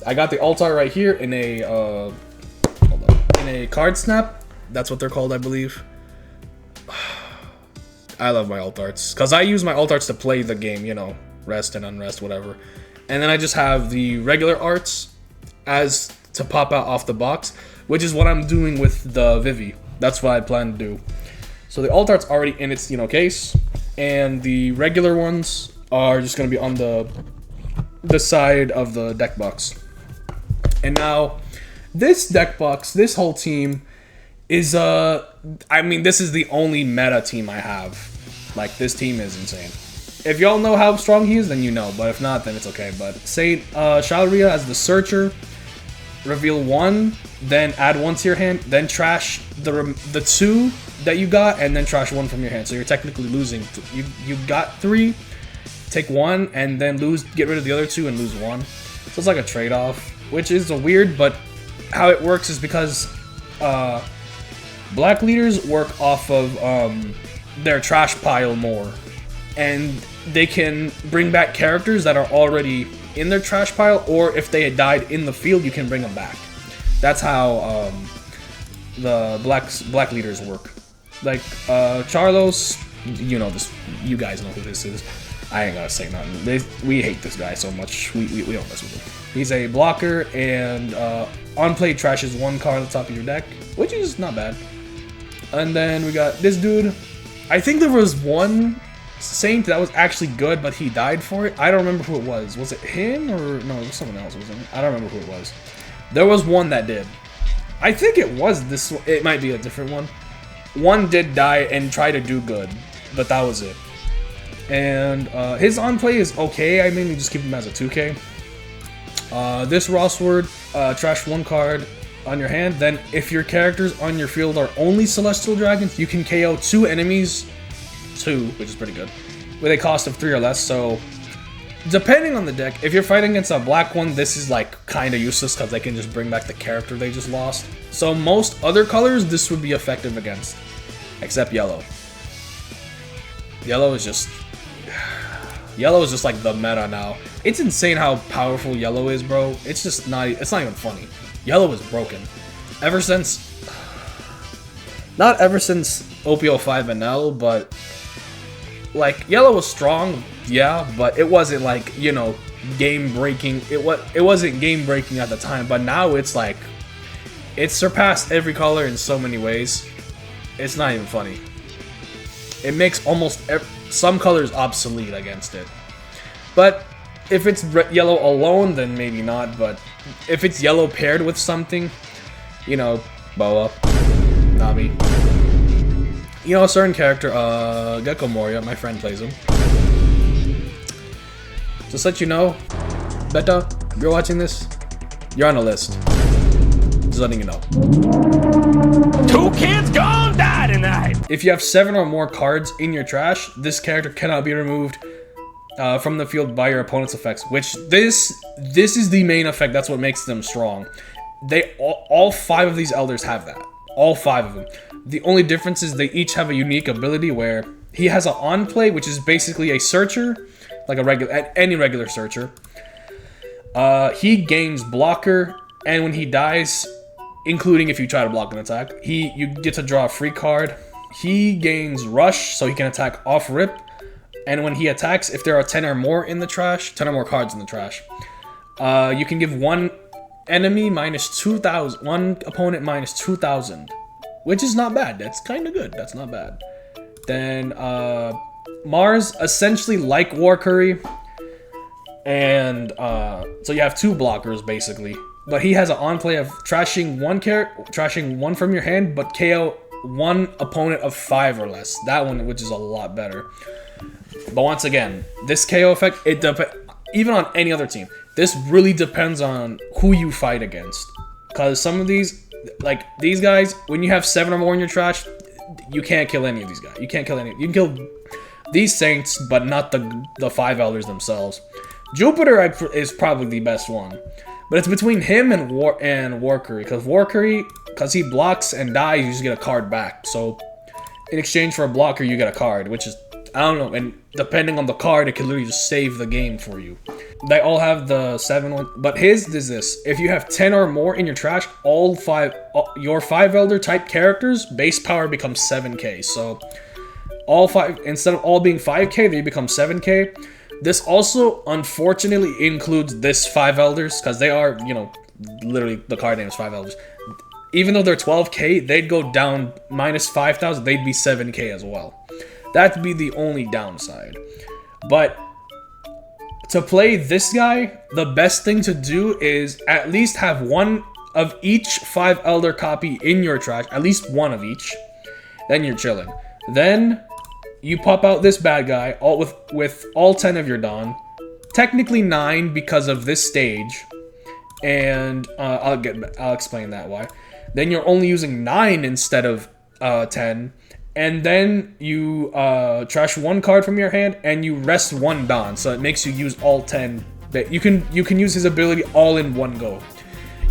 I got the alt art right here in a hold on, in a card snap. That's what they're called, I believe. I love my alt arts, because I use my alt arts to play the game, you know, rest and unrest, whatever. And then I just have the regular arts as to pop out off the box, which is what I'm doing with the Vivi. That's what I plan to do. So the alt art's already in its, you know, case, and the regular ones are just gonna be on the side of the deck box. And now, this deck box, this whole team is I mean, this is the only meta team I have. Like, this team is insane. If y'all know how strong he is, then you know. But if not, then it's okay. But say Shalria as the searcher, reveal one, then add one to your hand, then trash the two that you got, and then trash one from your hand. So you're technically losing. You got three, take one, and then get rid of the other two and lose one. So it's like a trade-off, which is weird, but how it works is because black leaders work off of their trash pile more, and they can bring back characters that are already in their trash pile, or if they had died in the field, you can bring them back. That's how the black leaders work. Like Charlos, you know this. You guys know who this is. I ain't gotta say nothing. We hate this guy so much. We don't mess with him. He's a blocker, and on play trashes one card on the top of your deck, which is not bad. And then we got this dude. I think there was one Saint that was actually good, but he died for it. I don't remember who it was. Was it him or no? It was someone else. Wasn't it? I don't remember who it was. There was one that did. I think it was this one. It might be a different one. One did die and try to do good, but that was it. And his on play is okay. I mainly just keep him as a 2K. This raw sword, trash one card on your hand. Then if your characters on your field are only celestial dragons, you can KO two enemies, which is pretty good, with a cost of 3 or less. So depending on the deck, if you're fighting against a black one, this is like kind of useless because they can just bring back the character they just lost. So most other colors this would be effective against, except yellow. Yellow is just like the meta now. It's insane how powerful yellow is, bro. It's just not even funny. Yellow is broken. Ever since, not ever since OP05 and L, but like yellow was strong, yeah, but it wasn't like, you know, game breaking. It wasn't game breaking at the time, but now it's like it's surpassed every color in so many ways. It's not even funny. It makes almost some colors obsolete against it. But if it's yellow alone, then maybe not. But if it's yellow paired with something, you know, Boa, Nami, you know, a certain character, Gecko Moria, my friend plays him. Just let you know, Beta, if you're watching this, you're on a list. Just letting you know. 2 kids gone die tonight! If you have 7 or more cards in your trash, this character cannot be removed from the field by your opponent's effects, which this is the main effect. That's what makes them strong. All 5 of these elders have that. All 5 of them. The only difference is they each have a unique ability where he has an on play, which is basically a searcher, like any regular searcher. He gains blocker, and when he dies, including if you try to block an attack, you get to draw a free card. He gains rush, so he can attack off rip. And when he attacks, if there are 10 or more in the trash, 10 or more cards in the trash, you can give one enemy minus 2,000, one opponent minus 2,000, which is not bad. That's kind of good. That's not bad. Then Mars, essentially like War Curry, and so you have two blockers basically. But he has an on play of trashing one from your hand, but KO one opponent of 5 or less. That one, which is a lot better. But once again, this KO effect, even on any other team, this really depends on who you fight against. Because some of these, like these guys, when you have 7 or more in your trash, you can't kill any of these guys. You can't kill any. You can kill these Saints, but not the 5 Elders themselves. Jupiter is probably the best one. But it's between him and War Curry. Because he blocks and dies, you just get a card back. So in exchange for a blocker, you get a card, which is, I don't know, and depending on the card, it can literally just save the game for you. They all have the 7 one, but his is this: if you have 10 or more in your trash, your 5 Elder type characters base power becomes 7k. So all 5, instead of all being 5k, they become 7k. This also unfortunately includes this 5 Elders, because they are, you know, literally the card name is 5 Elders. Even though they're 12k, they'd go down minus 5,000. They'd be 7k as well. That'd be the only downside. But to play this guy, the best thing to do is at least have one of each 5 Elder copy in your trash. At least one of each. Then you're chilling. Then you pop out this bad guy all with all 10 of your Dawn. Technically 9 because of this stage. And I'll explain that why. Then you're only using 9 instead of 10. And then you trash 1 card from your hand and you rest 1 Dawn, so it makes you use all 10. You can use his ability all in one go.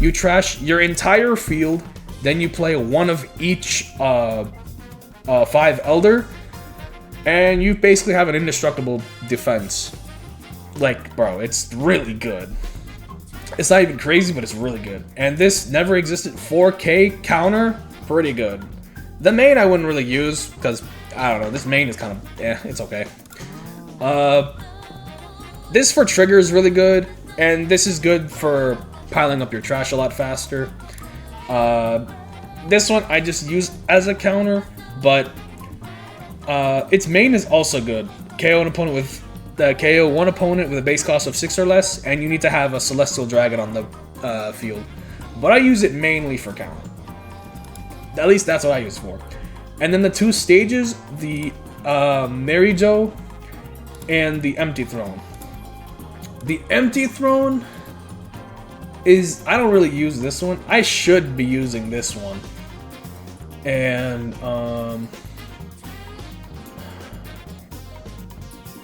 You trash your entire field, then you play 1 of each 5 Elder, and you basically have an indestructible defense. Like, bro, it's really good. It's not even crazy, but it's really good. And this never existed 4K counter, pretty good. The main I wouldn't really use, because, I don't know, this main is kind of, it's okay. This for trigger is really good, and this is good for piling up your trash a lot faster. This one I just use as a counter, but its main is also good. KO one opponent with a base cost of 6 or less, and you need to have a Celestial Dragon on the field. But I use it mainly for counter. At least that's what I use it for. And then the 2 stages, the Mary Jo and the Empty Throne. The Empty Throne is, I don't really use this one. I should be using this one. And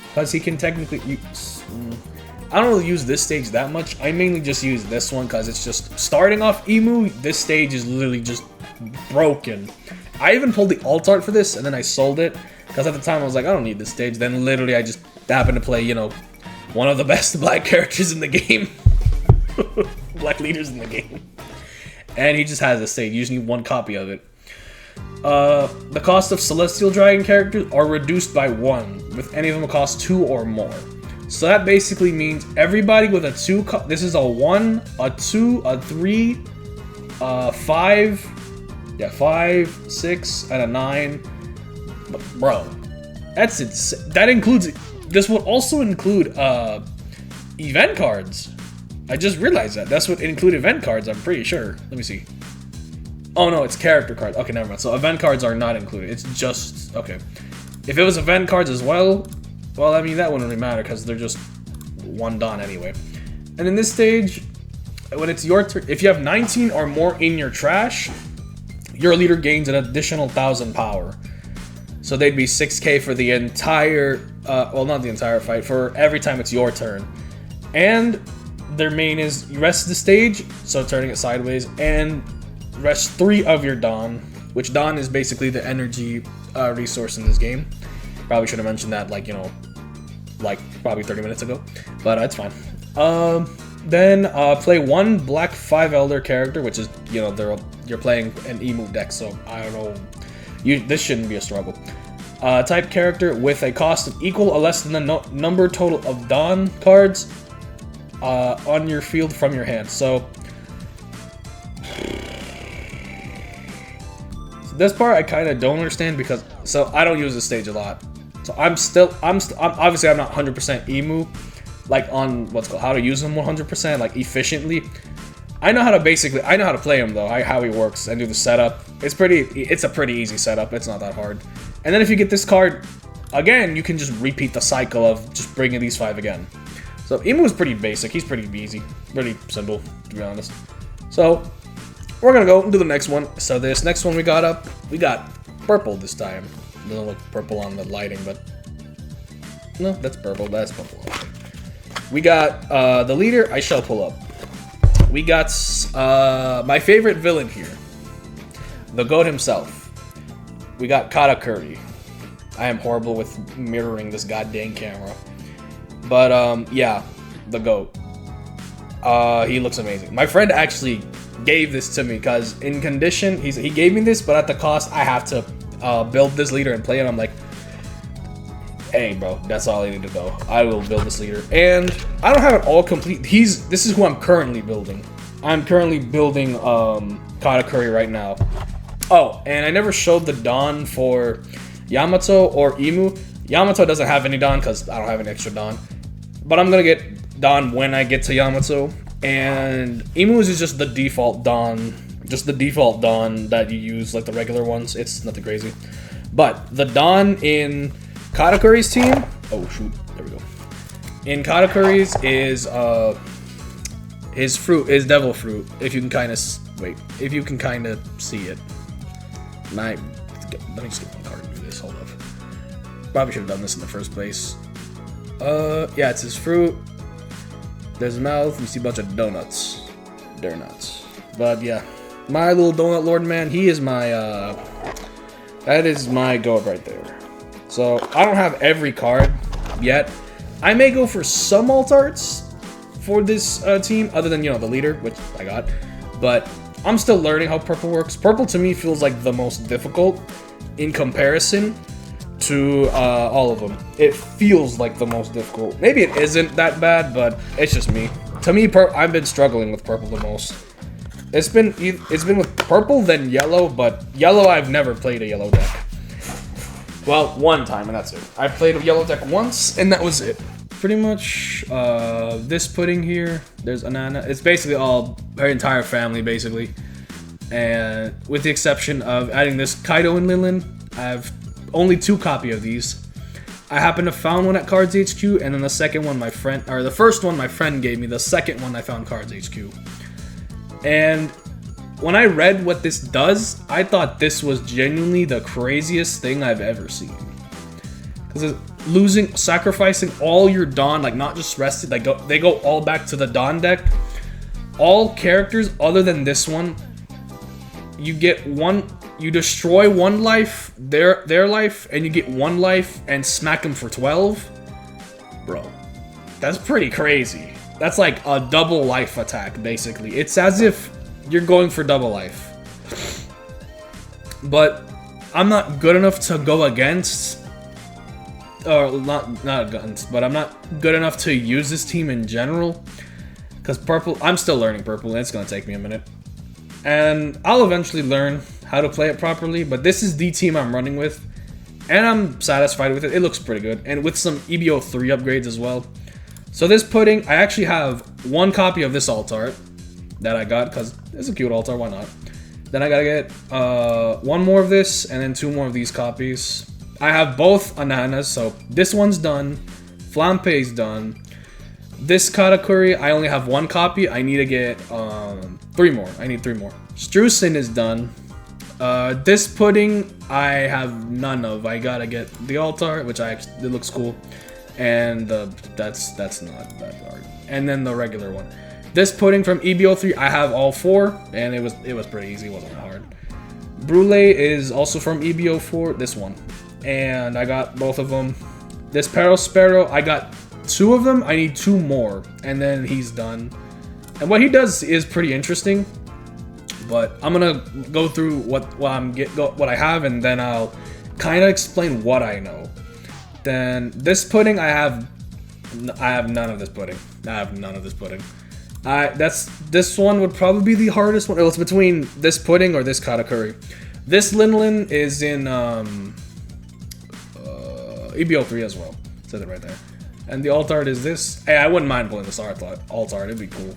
because he can technically use, I don't really use this stage that much. I mainly just use this one because it's just starting off Emu. This stage is literally just broken. I even pulled the alt art for this and then I sold it because at the time I was like, I don't need this stage. Then literally I just happened to play, you know, one of the best black characters in the game. Black leaders in the game. And he just has this stage. You just need 1 copy of it. The cost of Celestial Dragon characters are reduced by 1, with any of them cost 2 or more. So that basically means everybody with a 2, this is a 1, a 2, a 3, 5, 6, and a 9. But bro, that's insane. That includes, this would also include event cards. I just realized that. That's what include event cards, I'm pretty sure. Let me see. Oh no, it's character cards. Okay, never mind. So event cards are not included. It's just, okay. If it was event cards as well, I mean, that wouldn't really matter because they're just 1 Dawn anyway. And in this stage, when it's your turn, if you have 19 or more in your trash, your leader gains an additional 1,000 power. So they'd be 6k for the entire, well, not the entire fight, for every time it's your turn. And their main is, you rest the stage, so turning it sideways, and rest 3 of your Dawn, which Dawn is basically the energy resource in this game. Probably should have mentioned that, like, you know, like probably 30 minutes ago, but it's fine. Then play one black 5 elder character, which is, you know, you're playing an emu deck, so I don't know. This shouldn't be a struggle. Type character with a cost of equal or less than the number total of Dawn cards on your field from your hand. So this part I kind of don't understand because I don't use this stage a lot. So I'm obviously I'm not 100% emu, like on what's called how to use him 100% like efficiently. I know how to play him though, how he works and do the setup. It's a pretty easy setup. It's not that hard. And then if you get this card again, you can just repeat the cycle of just bringing these 5 again. So Emu is pretty basic. He's pretty easy, pretty simple to be honest. So we're gonna go and do the next one. So this next one we got purple this time. It doesn't look purple on the lighting, but no, that's purple. That's purple. We got the leader. I shall pull up. We got my favorite villain here, the GOAT himself. We got Katakuri. I am horrible with mirroring this goddamn camera, but yeah, the GOAT. He looks amazing. My friend actually gave this to me because in condition, he gave me this, but at the cost I have to build this leader and play it. I'm like, hey bro, that's all I need to go. I will build this leader, and I don't have it all complete. This is who I'm currently building. I'm currently building Katakuri right now. Oh, and I never showed the Dawn for Yamato or Emu. Yamato doesn't have any Dawn because I don't have any extra Dawn, but I'm gonna get Dawn when I get to Yamato. And Emu's is just the default Dawn, that you use, like the regular ones. It's nothing crazy. But the Dawn in Katakuri's team, oh shoot, there we go. In Katakuri's is his fruit is devil fruit. If you can kind of see it. Let me just get one card and do this. Hold up. Probably should have done this in the first place. Yeah, it's his fruit. There's a mouth. You see a bunch of donuts. They're nuts. But yeah, my little donut lord man. He is my that is my goat right there. So I don't have every card yet. I may go for some alt arts for this team, other than, you know, the leader, which I got. But I'm still learning how purple works. Purple to me feels like the most difficult in comparison to all of them. It feels like the most difficult. Maybe it isn't that bad, but it's just me. To me, I've been struggling with purple the most. It's been with purple, then yellow, but yellow I've never played a yellow deck. Well, one time, and that's it. I played a yellow deck once, and that was it. Pretty much, this pudding here, there's Anana. It's basically all her entire family, basically. And with the exception of adding this Kaido and Lilin, I have only 2 copies of these. I happened to found one at Cards HQ, and then the second one the first one my friend gave me, the second one I found Cards HQ. And when I read what this does, I thought this was genuinely the craziest thing I've ever seen. Because sacrificing all your Dawn, like not just rested, they go all back to the Dawn deck. All characters other than this one, you destroy 1 life, their life, and you get 1 life and smack them for 12. Bro, that's pretty crazy. That's like a double life attack, basically. It's as if you're going for double life. But I'm not good enough to go against, or not against, but I'm not good enough to use this team in general. Because purple, I'm still learning purple, and it's gonna take me a minute. And I'll eventually learn how to play it properly, but this is the team I'm running with, and I'm satisfied with it. It looks pretty good, and with some EB03 upgrades as well. So this pudding, I actually have 1 copy of this alt art that I got, because it's a cute alt art, why not? Then I gotta get 1 more of this, and then 2 more of these copies. I have both Ananas, so this one's done, Flampe's done. This Katakuri, I only have 1 copy. I need to get 3 more. I need 3 more. Strusen is done. This pudding, I have none of. I gotta get the altar, which it looks cool, and that's not that hard. And then the regular one. This pudding from EB03, I have all 4, and it was pretty easy. It wasn't hard. Brulee is also from EB04. This one. and I got both of them. This Sparrow, I got 2 of them. I need 2 more, and then he's done. And what he does is pretty interesting, but I'm gonna go through what I have, and then I'll kind of explain what I know. Then this pudding, I have none of this pudding. I have none of this pudding. This one would probably be the hardest one. It's between this pudding or this Katakuri. This Lin is in EB03 as well. Said it right there. And the alt art is this. Hey, I wouldn't mind pulling this alt art. It'd be cool.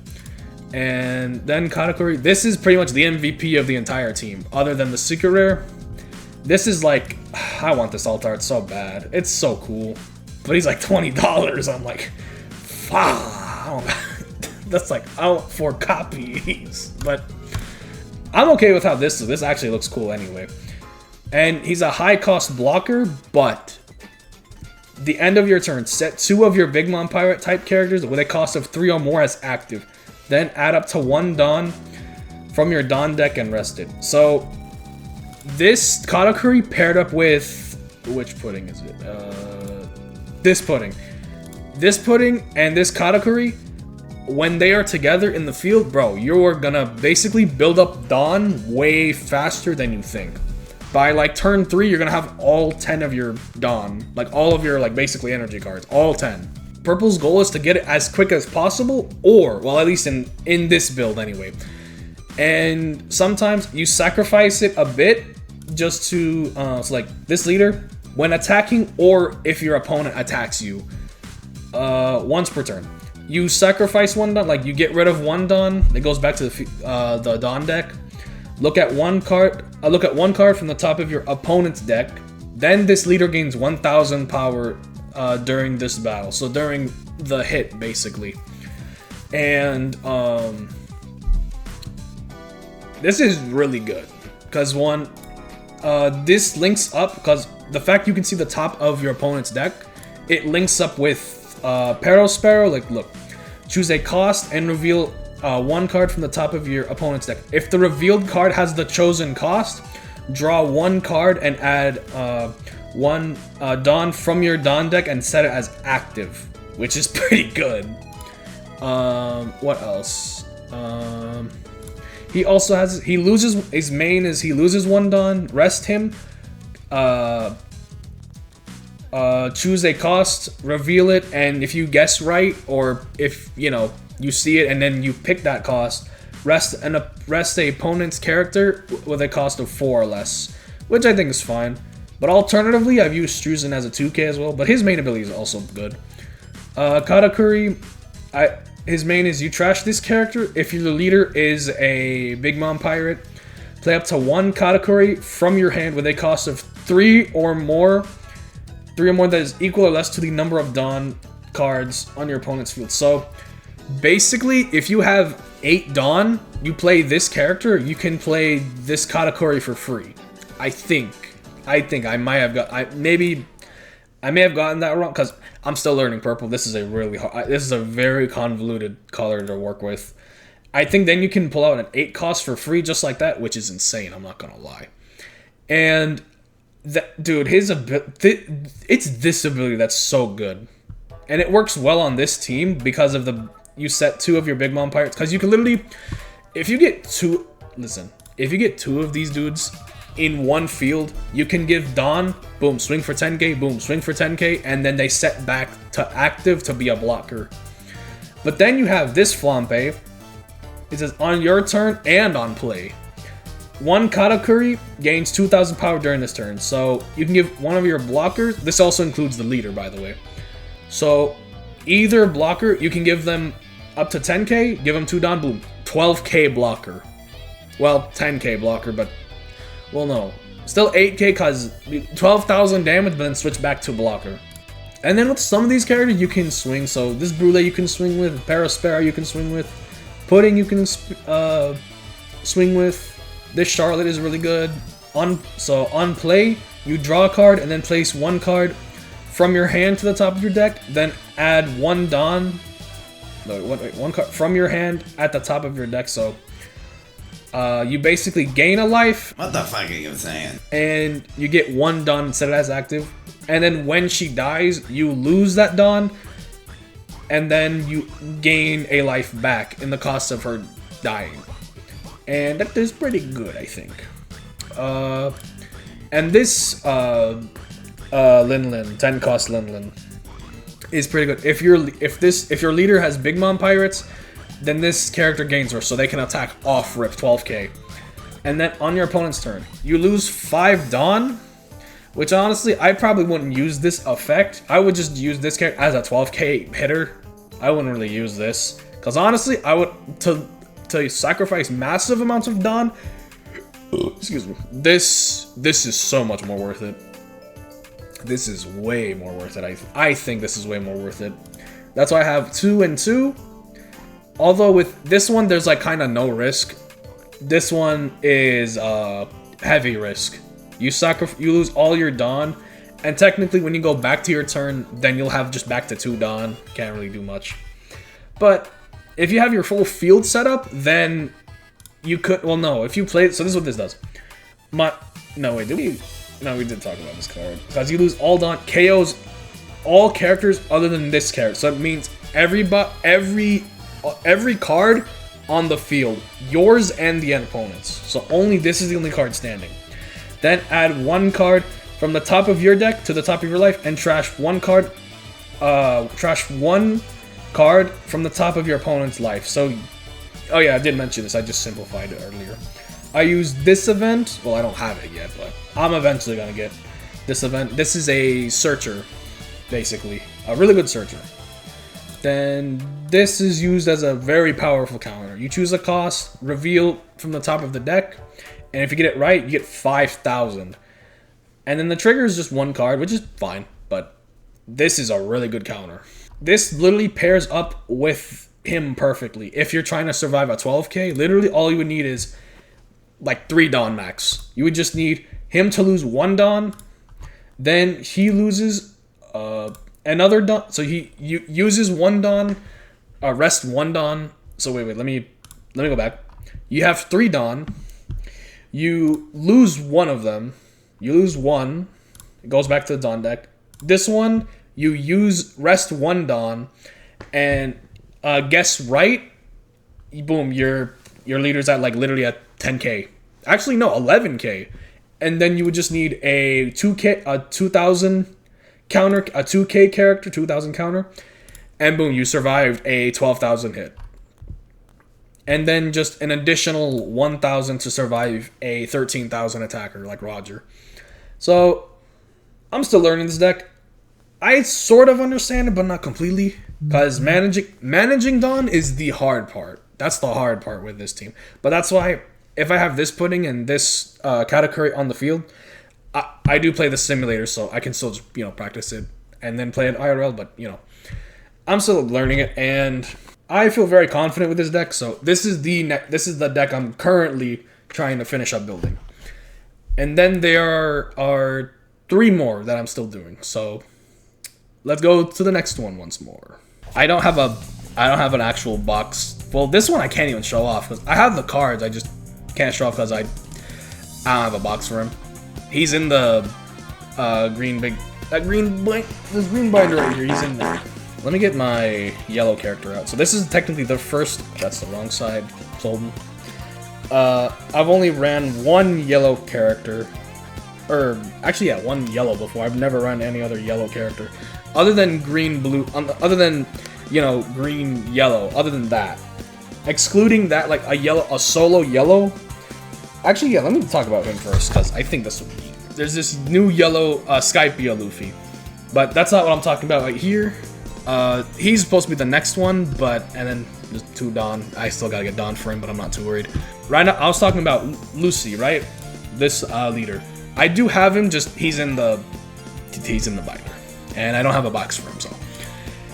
And then Katakuri. This is pretty much the MVP of the entire team, other than the secret rare. This is like, I want this alt art so bad. It's so cool. But he's like $20. I'm like, fuck. That's like out 4 copies. But I'm okay with how this actually looks cool anyway. And he's a high cost blocker, but the end of your turn, set 2 of your Big Mom Pirate type characters with a cost of 3 or more as active. Then add up to 1 Don from your Don deck and rest it. So this Katakuri paired up with, which pudding is it? This pudding. This pudding and this Katakuri, when they are together in the field, bro, you're gonna basically build up Don way faster than you think. By like turn 3, you're gonna have all 10 of your Don, like all of your like basically energy cards, all 10. Purple's goal is to get it as quick as possible, or well, at least in this build anyway. And sometimes you sacrifice it a bit just to so like this leader when attacking, or if your opponent attacks you once per turn. You sacrifice 1 Don, like you get rid of 1 Don. It goes back to the Don deck. Look at one card from the top of your opponent's deck. Then this leader gains 1,000 power during this battle. So during the hit, basically. And this is really good because this links up because the fact you can see the top of your opponent's deck, it links up with Sparrow. Like, look, choose a cost and reveal 1 card from the top of your opponent's deck. If the revealed card has the chosen cost, draw 1 card and add 1 Don from your Don deck and set it as active, which is pretty good. What else? He also has, he loses, his main is he loses 1 Don, rest him, choose a cost, reveal it, and if you guess right, or if, you know, you see it and then you pick that cost, rest the opponent's character with a cost of 4 or less, which I think is fine. But alternatively, I've used Struzen as a 2k as well, but his main ability is also good. Katakuri, his main is you trash this character if your leader is a Big Mom Pirate. Play up to 1 Katakuri from your hand with a cost of 3 or more that is equal or less to the number of Don cards on your opponent's field. So basically, if you have 8 Don, you play this character, you can play this Katakuri for free. I think I might have got, I may have gotten that wrong because I'm still learning purple. This is a very convoluted color to work with. I think then you can pull out an 8 cost for free just like that, which is insane, I'm not gonna lie. And dude, it's this ability that's so good. And it works well on this team because of you set 2 of your Big Mom Pirates. Because you can literally, if you get 2 of these dudes in one field, you can give Don, boom, swing for 10k, boom, swing for 10k, and then they set back to active to be a blocker. But then you have this Flampe. It says on your turn and on play, 1 Katakuri gains 2,000 power during this turn. So you can give one of your blockers, this also includes the leader by the way. So either blocker, you can give them up to 10k, give them 2 Don, boom, 12k blocker. Well, 10k blocker, but, well no. Still 8k because 12,000 damage, but then switch back to blocker. And then with some of these characters, you can swing. So this Brule you can swing with, Sparrow you can swing with, Pudding you can swing with. This Charlotte is really good. So on play, you draw a card and then place 1 card from your hand to the top of your deck. Then add 1 Don. No, wait, 1 card from your hand at the top of your deck. So you basically gain a life. What the fuck are you saying? And you get 1 Dawn instead of as active. And then when she dies, you lose that Dawn. And then you gain a life back in the cost of her dying. And that is pretty good, I think. And this Lin 10 cost Lin is pretty good. If your leader has Big Mom Pirates, then this character gains her, so they can attack off rip 12k. And then on your opponent's turn, you lose 5 Dawn, which honestly, I probably wouldn't use this effect. I would just use this character as a 12k hitter. I wouldn't really use this, because honestly, I would to sacrifice massive amounts of Dawn. Excuse me. This is so much more worth it. This is way more worth it. I think this is way more worth it. That's why I have 2 and 2. Although with this one, there's like kind of no risk. This one is heavy risk. You lose all your Dawn, and technically when you go back to your turn, then you'll have just back to 2 Dawn. Can't really do much. But if you have your full field setup, then you could. Well, no. If you play, so this is what this does. No, wait. No, we did talk about this card. Because you lose all Dawn, KOs all characters other than this character. So it means every card on the field, yours and the opponent's. So only this is the only card standing. Then add 1 card from the top of your deck to the top of your life, and trash 1 card. Trash 1 card from the top of your opponent's life. So, oh yeah, I did mention this. I just simplified it earlier. I use this event. Well, I don't have it yet, but I'm eventually gonna get this event. This is a searcher, basically, a really good searcher. Then this is used as a very powerful counter. You choose a cost, reveal from the top of the deck, and if you get it right, you get 5,000. And then the trigger is just 1 card, which is fine, but this is a really good counter. This literally pairs up with him perfectly. If you're trying to survive a 12k, literally all you would need is like 3 Dawn max. You would just need him to lose 1 Dawn, then he loses another Dawn. So he uses 1 Dawn, rest 1 Dawn. So wait, let me go back. You have 3 Dawn. You lose 1 of them. You lose 1. It goes back to the Dawn deck. This one, you rest 1 Dawn, and guess right. Boom, your leader's at like literally at 10k. Actually, no, 11k. And then you would just need a 2,000 counter, a 2k character, 2,000 counter, and boom, you survived a 12,000 hit. And then just an additional 1,000 to survive a 13,000 attacker like Roger. So I'm still learning this deck. I sort of understand it, but not completely, because managing Dawn is the hard part. That's the hard part with this team. But that's why if I have this pudding and this Katakuri on the field, I do play the simulator, so I can still just, practice it and then play it IRL. But I'm still learning it, and I feel very confident with this deck. So this is the deck I'm currently trying to finish up building. And then there are 3 more that I'm still doing. So let's go to the next one once more. I don't have an actual box. Well, this one I can't even show off because I have the cards. I just can't show off because I don't have a box for him. He's in the green binder right here. He's in there. Let me get my yellow character out. So this is technically the first. That's the wrong side. Sold him. I've only ran 1 yellow character, or actually, yeah, 1 yellow before. I've never run any other yellow character, other than green, blue, other than green, yellow. Other than that, excluding that, like a solo yellow. Actually, yeah, let me talk about him first because I think this would be. There's this new yellow Skypiea Luffy, but that's not what I'm talking about right here. He's supposed to be the next one, and then there's 2 Dawn. I still gotta get Dawn for him, but I'm not too worried. Right now, I was talking about Lucy, right? This leader. I do have him, just he's in the binder, and I don't have a box for him, so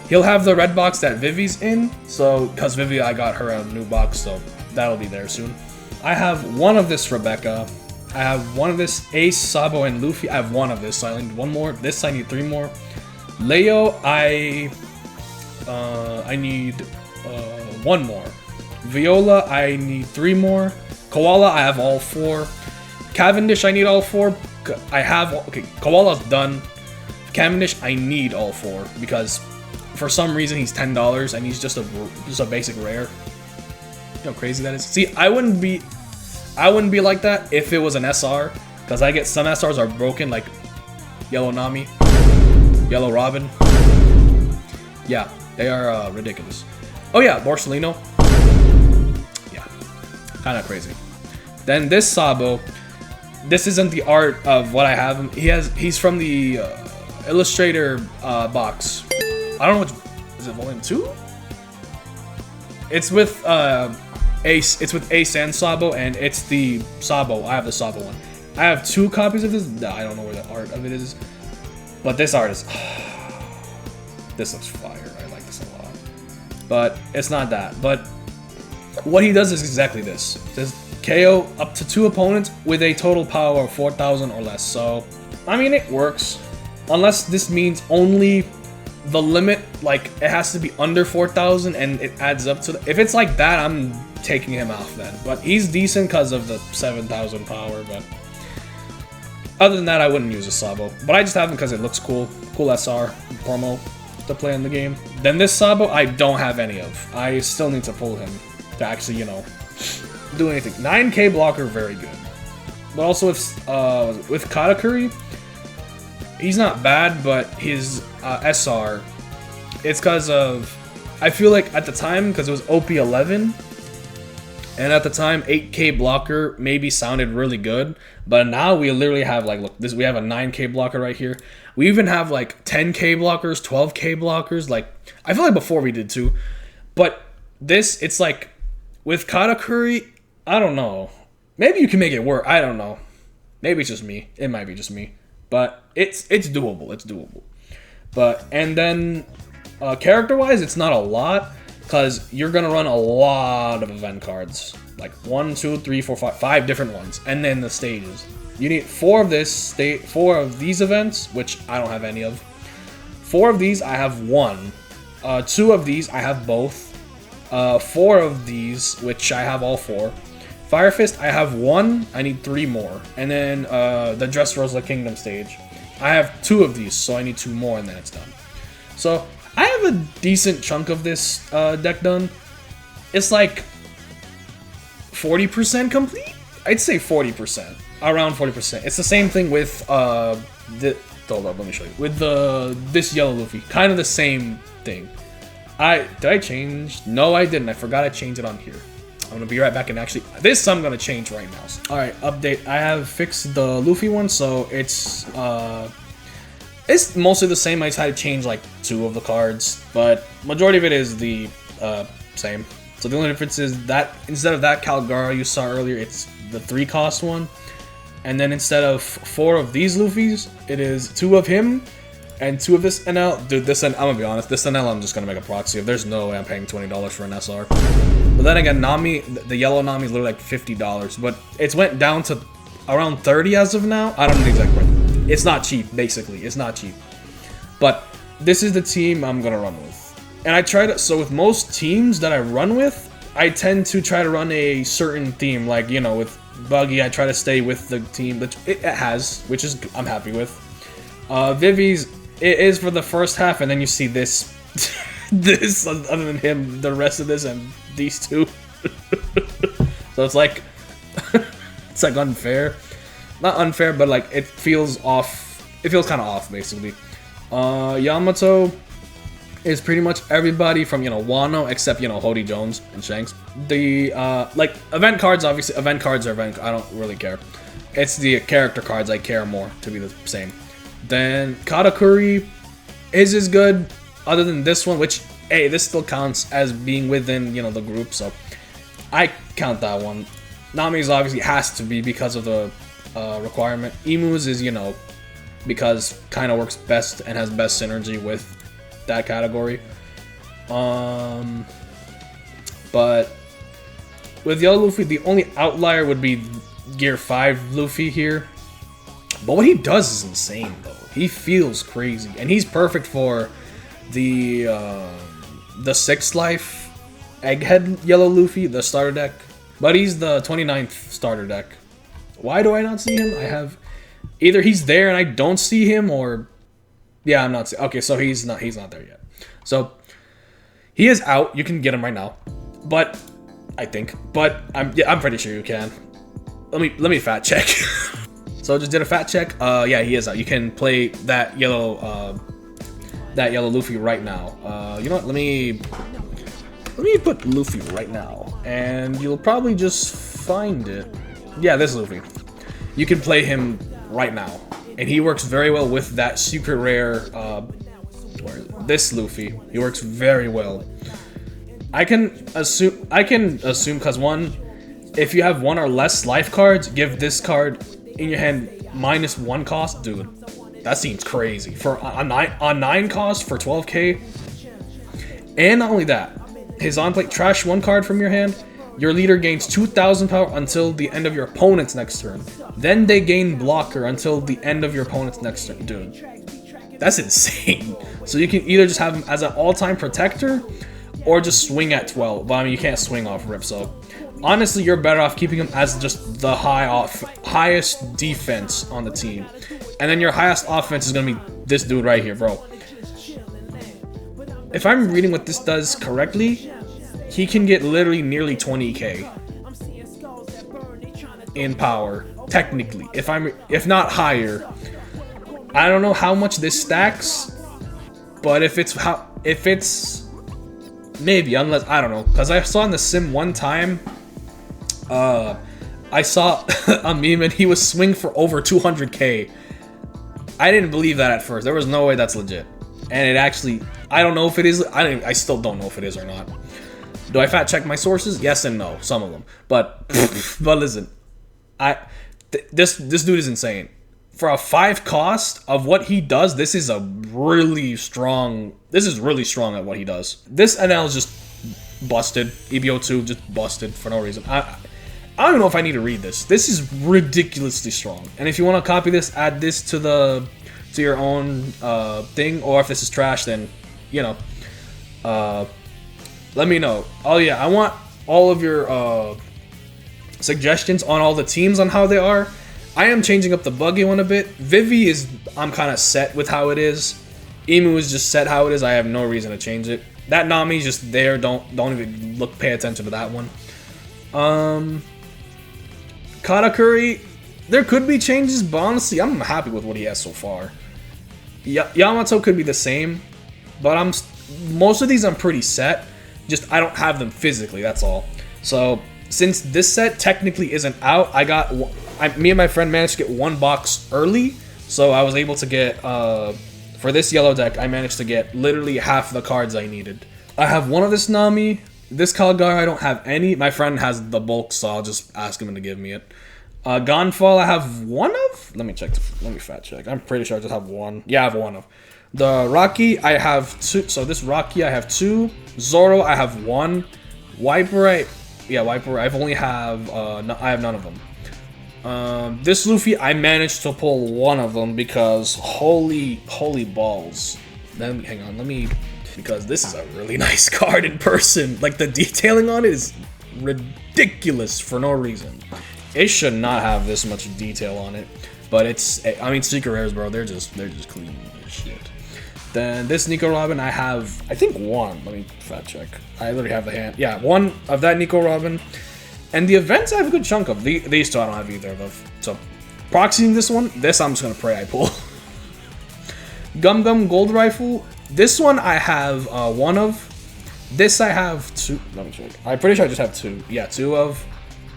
he'll have the red box that Vivi's in. So, because Vivi, I got her a new box, so that'll be there soon. I have 1 of this Rebecca. I have 1 of this Ace, Sabo, and Luffy. I have 1 of this, so I need 1 more. This I need 3 more. Leo, I need 1 more. Viola, I need 3 more. Koala, I have all 4. Cavendish, I need all 4. I have, okay, Koala's done. Cavendish, I need all 4 because for some reason he's $10 and he's just a basic rare. You know how crazy that is? See, I wouldn't be like that if it was an SR, because I get some SRs are broken, like Yellow Nami, Yellow Robin. Yeah, they are ridiculous. Oh yeah, Borsellino. Yeah, kind of crazy. Then this Sabo, this isn't the art of what I have him. He's from the Illustrator box. I don't know which, is it volume 2? It's with Ace and Sabo, and it's the Sabo. I have the Sabo one. I have 2 copies of this. I don't know where the art of it is, but this art is. This looks fire. I like this a lot, but it's not that. But what he does is exactly this. It says KO up to 2 opponents with a total power of 4,000 or less. So, I mean, it works, unless this means only the limit, like it has to be under 4,000 and it adds up to if it's like that, I'm taking him off then. But he's decent because of the 7,000 power, but other than that, I wouldn't use a Sabo. But I just have him because it looks cool. Cool SR promo to play in the game. Then this Sabo, I don't have any of. I still need to pull him to actually, you know, do anything. 9k blocker, very good. But also with Katakuri, he's not bad, but his SR, it's because of, I feel like at the time, because it was OP11, and at the time 8k blocker maybe sounded really good, but now we literally have like, look, we have a 9k blocker right here. We even have like 10k blockers, 12k blockers, like I feel like before we did too. But this, it's like with Katakuri, I don't know, maybe you can make it work, I don't know, maybe it's just me, it might be just me. But it's doable. It's doable. But and then character-wise, it's not a lot because you're gonna run a lot of event cards, like 1, 2, 3, 4, 5 different ones, and then the stages. You need 4 of these events, which I don't have any of. 4 of these I have 1. 2 of these I have both. 4 of these, which I have all 4. Fire Fist, I have 1, I need 3 more. And then the Dressrosa Kingdom stage. I have 2 of these, so I need 2 more and then it's done. So, I have a decent chunk of this deck done. It's like 40% complete? I'd say 40%. Around 40%. It's the same thing with, hold up, let me show you. With this yellow Luffy. Kind of the same thing. Did I change? No, I didn't. I forgot I changed it on here. I'm gonna be right back, and actually, this I'm gonna change right now. Alright, update. I have fixed the Luffy one, so it's mostly the same. I just had to change like 2 of the cards, but majority of it is the same. So the only difference is that instead of that Calgara you saw earlier, it's the 3-cost one. And then instead of 4 of these Luffys, it is 2 of him and 2 of this NL. Dude, this NL, I'm gonna be honest, this NL I'm just gonna make a proxy of. There's no way I'm paying $20 for an SR. But then again, Nami, the yellow Nami is literally like $50, but it's went down to around 30 as of now. I don't know the exact price. It's not cheap, basically. It's not cheap. But this is the team I'm gonna run with. And I try to, so with most teams that I run with, I tend to try to run a certain theme. Like, you know, with Buggy, I try to stay with the team that it has, which is I'm happy with. Vivi's, it is for the first half, and then you see this. This, other than him, the rest of this and these 2. So it's like, it's like unfair. Not unfair, but like it feels off. It feels kind of off, basically. Yamato is pretty much everybody from, you know, Wano, except, you know, Hody Jones and Shanks. The, like, event cards, obviously, event cards are event, I don't really care. It's the character cards I care more to be the same. Then, Katakuri, his is good, other than this one, which, hey, this still counts as being within, you know, the group, so I count that one. Nami's obviously has to be because of the requirement. Emu's is, you know, because kind of works best and has best synergy with that category. But with Yellow Luffy, the only outlier would be Gear 5 Luffy here. But what he does is insane, though. He feels crazy, and he's perfect for the 6th life Egghead Yellow Luffy, the starter deck. But he's the 29th starter deck. Why do I not see him? I have... Either he's there and I don't see him, or... Yeah, I'm not... Okay, so he's not there yet. So, he is out. You can get him right now. But... I think. But, I'm pretty sure you can. Let me fact check. So, I just did a fact check. Yeah, he is out. You can play that yellow Luffy right now. You know what? Let me put Luffy right now, and you'll probably just find it. Yeah, this Luffy. You can play him right now, and he works very well with that secret rare. This Luffy, he works very well. I can assume because one, if you have 1 or less life cards, give this card in your hand -1 cost, dude. That seems crazy for a 9 cost for 12k. And not only that. His on-play, trash 1 card from your hand. Your leader gains 2,000 power until the end of your opponent's next turn. Then they gain blocker until the end of your opponent's next turn. Dude, that's insane. So you can either just have him as an all-time protector, or just swing at 12. But I mean, you can't swing off rip. So honestly, you're better off keeping him as just the highest defense on the team. And then your highest offense is gonna be this dude right here, bro. If I'm reading what this does correctly, he can get literally nearly 20k in power, technically. If not higher. I don't know how much this stacks, but if it's maybe, unless I don't know, because I saw in the sim one time, I saw a meme and he was swing for over 200k. I didn't believe that at first. There was no way that's legit. And it actually, I don't know if it is. I still don't know if it is or not. Do I fact check my sources? Yes and no, some of them. But listen, this dude is insane. For a 5 cost of what he does, this is really strong at what he does. This NL is just busted. EB02 just busted for no reason. I don't even know if I need to read this. This is ridiculously strong. And if you want to copy this, add this to your own thing, or if this is trash, then you know, let me know. Oh yeah, I want all of your suggestions on all the teams on how they are. I am changing up the Buggy one a bit. Vivi is, I'm kind of set with how it is. Emu is just set how it is. I have no reason to change it. That Nami is just there. Don't even pay attention to that one. Katakuri, there could be changes, but honestly, I'm happy with what he has so far. Yamato could be the same, but most of these I'm pretty set. Just I don't have them physically. That's all. So since this set technically isn't out, me and my friend managed to get 1 box early, so I was able to get for this yellow deck. I managed to get literally half the cards I needed. I have 1 of this Nami. This Calgar, I don't have any. My friend has the bulk, so I'll just ask him to give me it. Gonfall, I have 1 of? Let me check. Let me fact check. I'm pretty sure I just have 1. Yeah, I have 1 of. The Rocky, I have 2. So this Rocky, I have 2. Zoro, I have 1. Wiper, Wiper, I have none of them. This Luffy, I managed to pull 1 of them because holy balls. Then hang on, because this is a really nice card in person. Like the detailing on it is ridiculous for no reason. It should not have this much detail on it, but I mean, secret rares, bro. They're just clean as shit. Then this Nico Robin, I have, I think 1. Let me fact check. I literally have the hand. Yeah, 1 of that Nico Robin. And the events I have a good chunk of. These 2 I don't have either of. So, proxying this one, I'm just gonna pray I pull. Gum Gum Gold Rifle. This one I have 1 of. This I have 2. Let me check. I'm pretty sure I just have 2. Yeah, 2 of.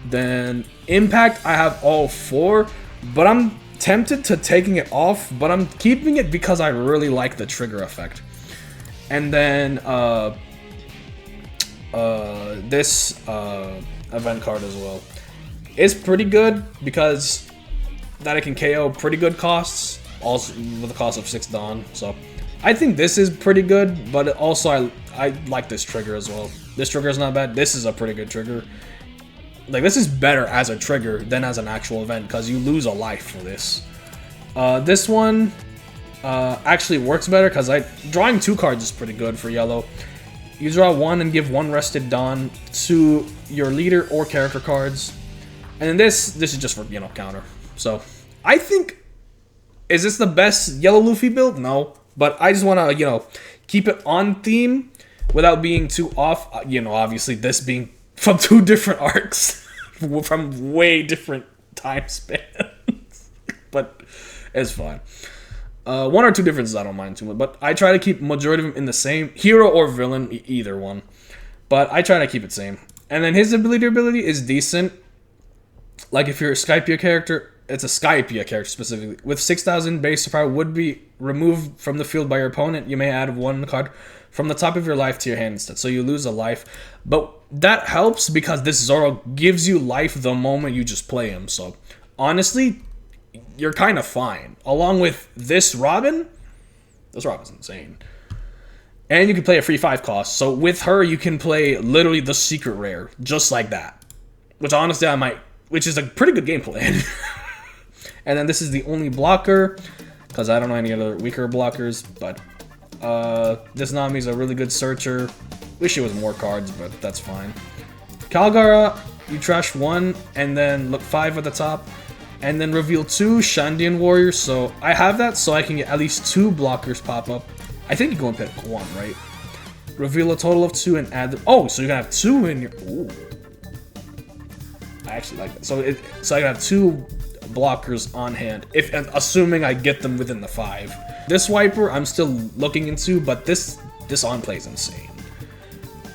Then Impact, I have all 4. But I'm tempted to taking it off. But I'm keeping it because I really like the trigger effect. And then this event card as well. It's pretty good because that it can KO pretty good costs. Also with the cost of 6 Dawn. So I think this is pretty good, but also I like this trigger as well. This trigger is not bad. This is a pretty good trigger. Like, this is better as a trigger than as an actual event because you lose a life for this. This one actually works better because drawing 2 cards is pretty good for yellow. You draw 1 and give 1 rested Dawn to your leader or character cards. And then this is just for, you know, counter. So, I think, is this the best yellow Luffy build? No. But I just want to, you know, keep it on theme without being too off. You know, obviously this being from 2 different arcs. From way different time spans. But it's fine. 1 or 2 differences I don't mind too much. But I try to keep majority of them in the same. Hero or villain, either one. But I try to keep it same. And then his ability is decent. Like if you're a Skypiea character, it's a Skypiea character specifically. With 6,000 base power would be removed from the field by your opponent. You may add 1 card from the top of your life to your hand instead. So you lose a life. But that helps because this Zoro gives you life the moment you just play him. So honestly, you're kind of fine. Along with this Robin. This Robin's insane. And you can play a free 5 cost. So with her, you can play literally the secret rare. Just like that. Which honestly, I might... Which is a pretty good game plan. And then this is the only blocker. Because I don't know any other weaker blockers. But this Nami's a really good searcher. Wish it was more cards, but that's fine. Calgara, you trash 1. And then look 5 at the top. And then reveal 2 Shandian Warriors. So I have that so I can get at least 2 blockers pop up. I think you go and pick 1, right? Reveal a total of 2 and add the... Oh, so you can have 2 in your... Ooh. I actually like that. So I can have 2 blockers on hand, assuming I get them within the 5. This wiper I'm still looking into, but this on play is insane.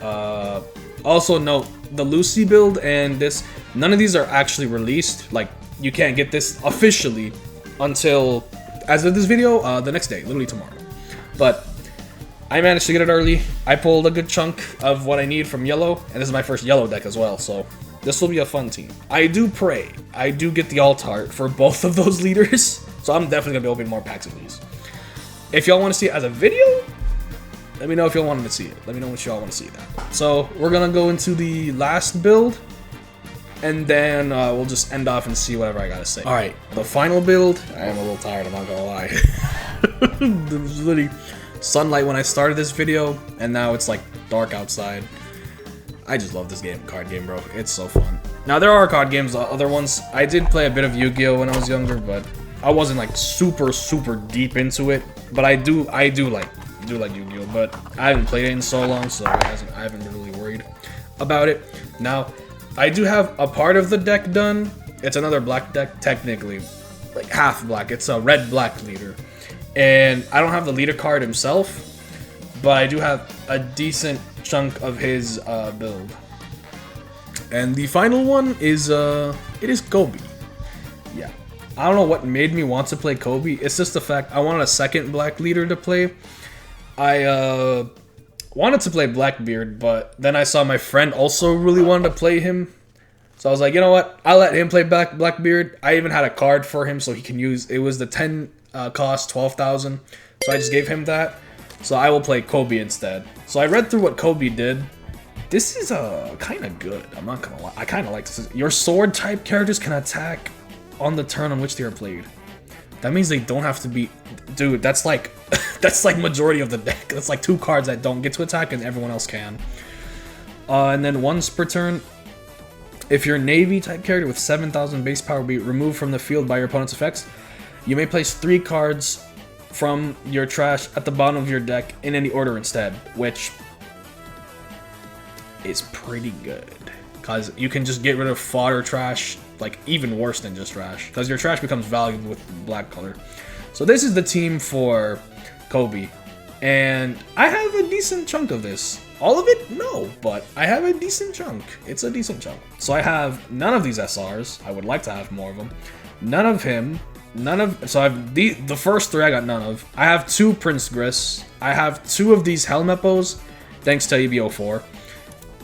Also note the Lucy build and this, none of these are actually released. Like you can't get this officially until, as of this video, the next day, literally tomorrow. But I managed to get it early. I pulled a good chunk of what I need from yellow, and this is my first yellow deck as well, so this will be a fun team. I do pray I do get the alt art for both of those leaders, so I'm definitely gonna be opening more packs of these. If y'all want to see it as a video, let me know if y'all wanted to see it. Let me know what y'all want to see that. So we're gonna go into the last build, and then we'll just end off and see whatever I gotta say. All right, the final build. I am a little tired. I'm not gonna lie. There was literally sunlight when I started this video, and now it's like dark outside. I just love this card game, bro. It's so fun. Now there are card games, other ones. I did play a bit of Yu-Gi-Oh when I was younger, but I wasn't like super deep into it. But I do like Yu-Gi-Oh, but I haven't played it in so long, so I haven't been really worried about it. Now, I do have a part of the deck done. It's another black deck, technically, like half black. It's a red-black leader, and I don't have the leader card himself, but I do have a decent chunk of his build. And the final one is it is Koby. Yeah, I don't know what made me want to play Koby. It's just the fact I wanted a second black leader to play. I wanted to play Blackbeard, but then I saw my friend also really wanted to play him. So I was like, you know what? I'll let him play Blackbeard. I even had a card for him so he can use. It was the 10 cost, 12,000. So I just gave him that. So I will play Koby instead. So I read through what Koby did. This is kind of good. I'm not gonna lie. I kind of like this. Your sword type characters can attack on the turn on which they are played. That means they don't have to be. Dude, that's like that's like majority of the deck. That's like 2 cards that don't get to attack and everyone else can. And then once per turn, if your Navy type character with 7,000 base power be removed from the field by your opponent's effects, you may place 3 cards from your trash at the bottom of your deck in any order instead, which is pretty good because you can just get rid of fodder trash, like even worse than just trash, because your trash becomes valuable with black color. So this is the team for Koby, and I have a decent chunk of this. All of it? No, but I have a decent chunk. It's a decent chunk. So I have none of these SRs. I would like to have more of them. None of him. None of. So I have the first 3 I got none of. I have 2 Prince Gris. I have 2 of these Helmepos, thanks to EB04,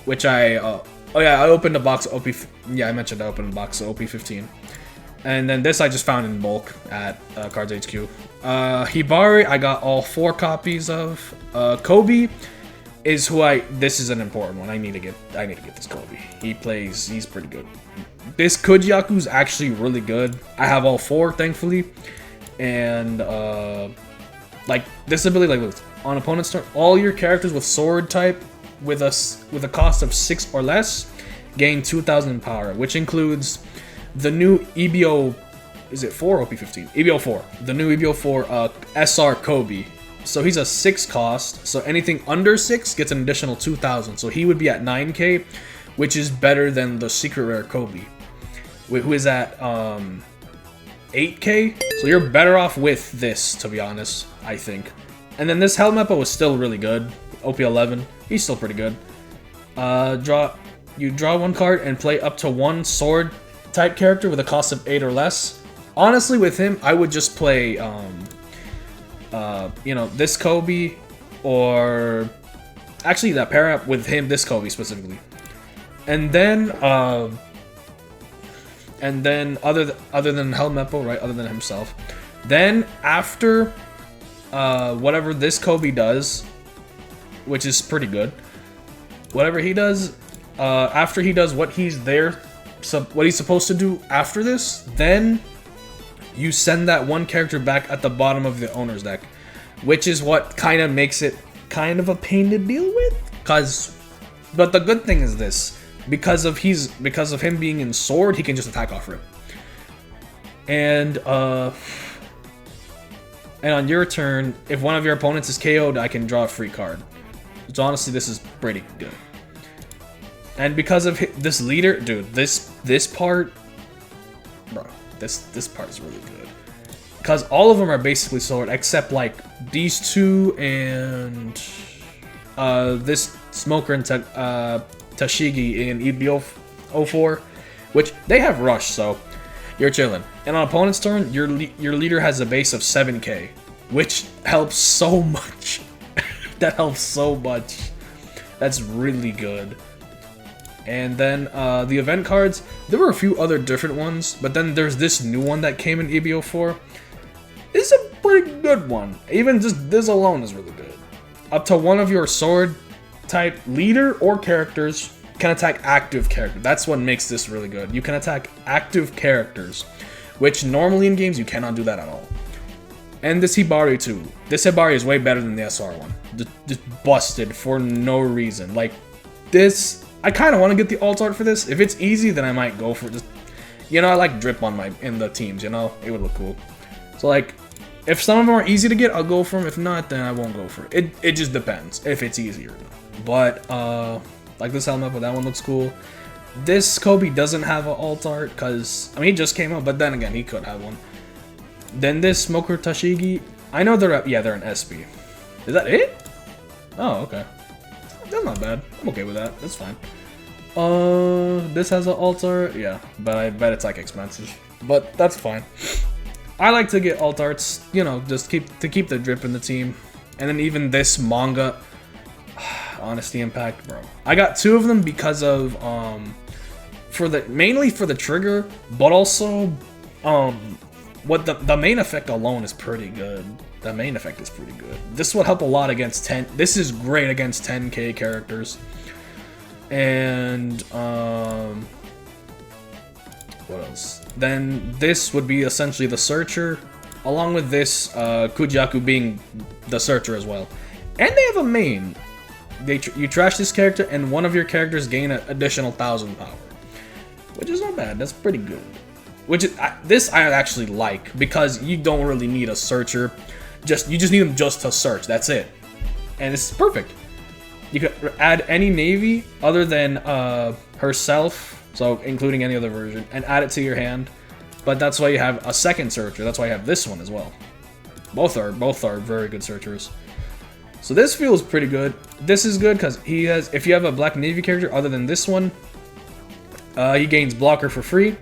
which I. Oh yeah, I opened a box of OP. Yeah, I mentioned I opened a box of OP15. And then this I just found in bulk at Cards HQ. Hibari, I got all 4 copies of. Koby is who this is an important one. I need to get this Koby. He's pretty good. This Kujaku's actually really good. I have all 4, thankfully. And like this ability, like on opponent's turn, all your characters with sword type with a cost of 6 or less gain 2,000 in power, which includes the new EBO. Is it 4 or OP15? EB04. The new EB04 SR Koby. So he's a 6 cost. So anything under 6 gets an additional 2,000. So he would be at 9k, which is better than the secret rare Koby, who is at 8k. So you're better off with this, to be honest, I think. And then this Helmepo was still really good. OP11, he's still pretty good. You draw 1 card and play up to 1 sword type character with a cost of 8 or less. Honestly, with him, I would just play, you know, this Koby, or actually that pair up with him, this Koby specifically. And then other than Helmepo, right? Other than himself, then after whatever this Koby does, which is pretty good. Whatever he does, after he does what he's supposed to do after this, then you send that 1 character back at the bottom of the owner's deck, which is what kind of makes it kind of a pain to deal with. But the good thing is this, because of him being in sword, he can just attack off rip. And on your turn, if one of your opponents is KO'd, I can draw a free card. So honestly, this is pretty good. And because of this leader, dude, this part, bro, this part is really good. Because all of them are basically sword, except like these 2 and this Smoker and Tashigi in EB04, which they have rush, so you're chilling. And on opponent's turn, your leader has a base of 7k, which helps so much. That helps so much. That's really good. And then the event cards, there were a few other different ones, but then there's this new one that came in EB04. It's a pretty good one. Even just this alone is really good. Up to 1 of your sword type leader or characters can attack active characters. That's what makes this really good. You can attack active characters, which normally in games you cannot do that at all. And this Hibari too. This Hibari is way better than the SR one. Just busted for no reason. Like this, I kind of want to get the alt art for this. If it's easy, then I might go for just, you know, I like drip on in the teams. You know, it would look cool. So like, if some of them are easy to get, I'll go for them. If not, then I won't go for it. It just depends if it's easier or not. But like this helmet, but that one looks cool. This Koby doesn't have an alt art because I mean he just came out, but then again he could have one. Then this Smoker Tashigi, I know they're an SP. Is that it? Oh, okay. That's not bad. I'm okay with that. That's fine. This has an alt art, yeah, but I bet it's like expensive. But that's fine. I like to get alt arts, you know, just keep the drip in the team. And then even this manga, Honesty Impact, bro. I got 2 of them because of mainly for the trigger, but also what the main effect alone is pretty good. The main effect is pretty good. This would help a lot against 10. This is great against 10k characters. And what else? Then this would be essentially the Searcher, along with this Kujaku being the Searcher as well. And they have a main. You trash this character, and one of your characters gain an additional 1,000 power, which is not bad. That's pretty good. Which is this I actually like because you don't really need a Searcher. You just need them just to search. That's it, and it's perfect. You could add any navy other than herself, so including any other version, and add it to your hand. But that's why you have a second Searcher. That's why you have this one as well. Both are very good Searchers. So this feels pretty good. This is good because he has. If you have a black navy character other than this one, he gains blocker for free.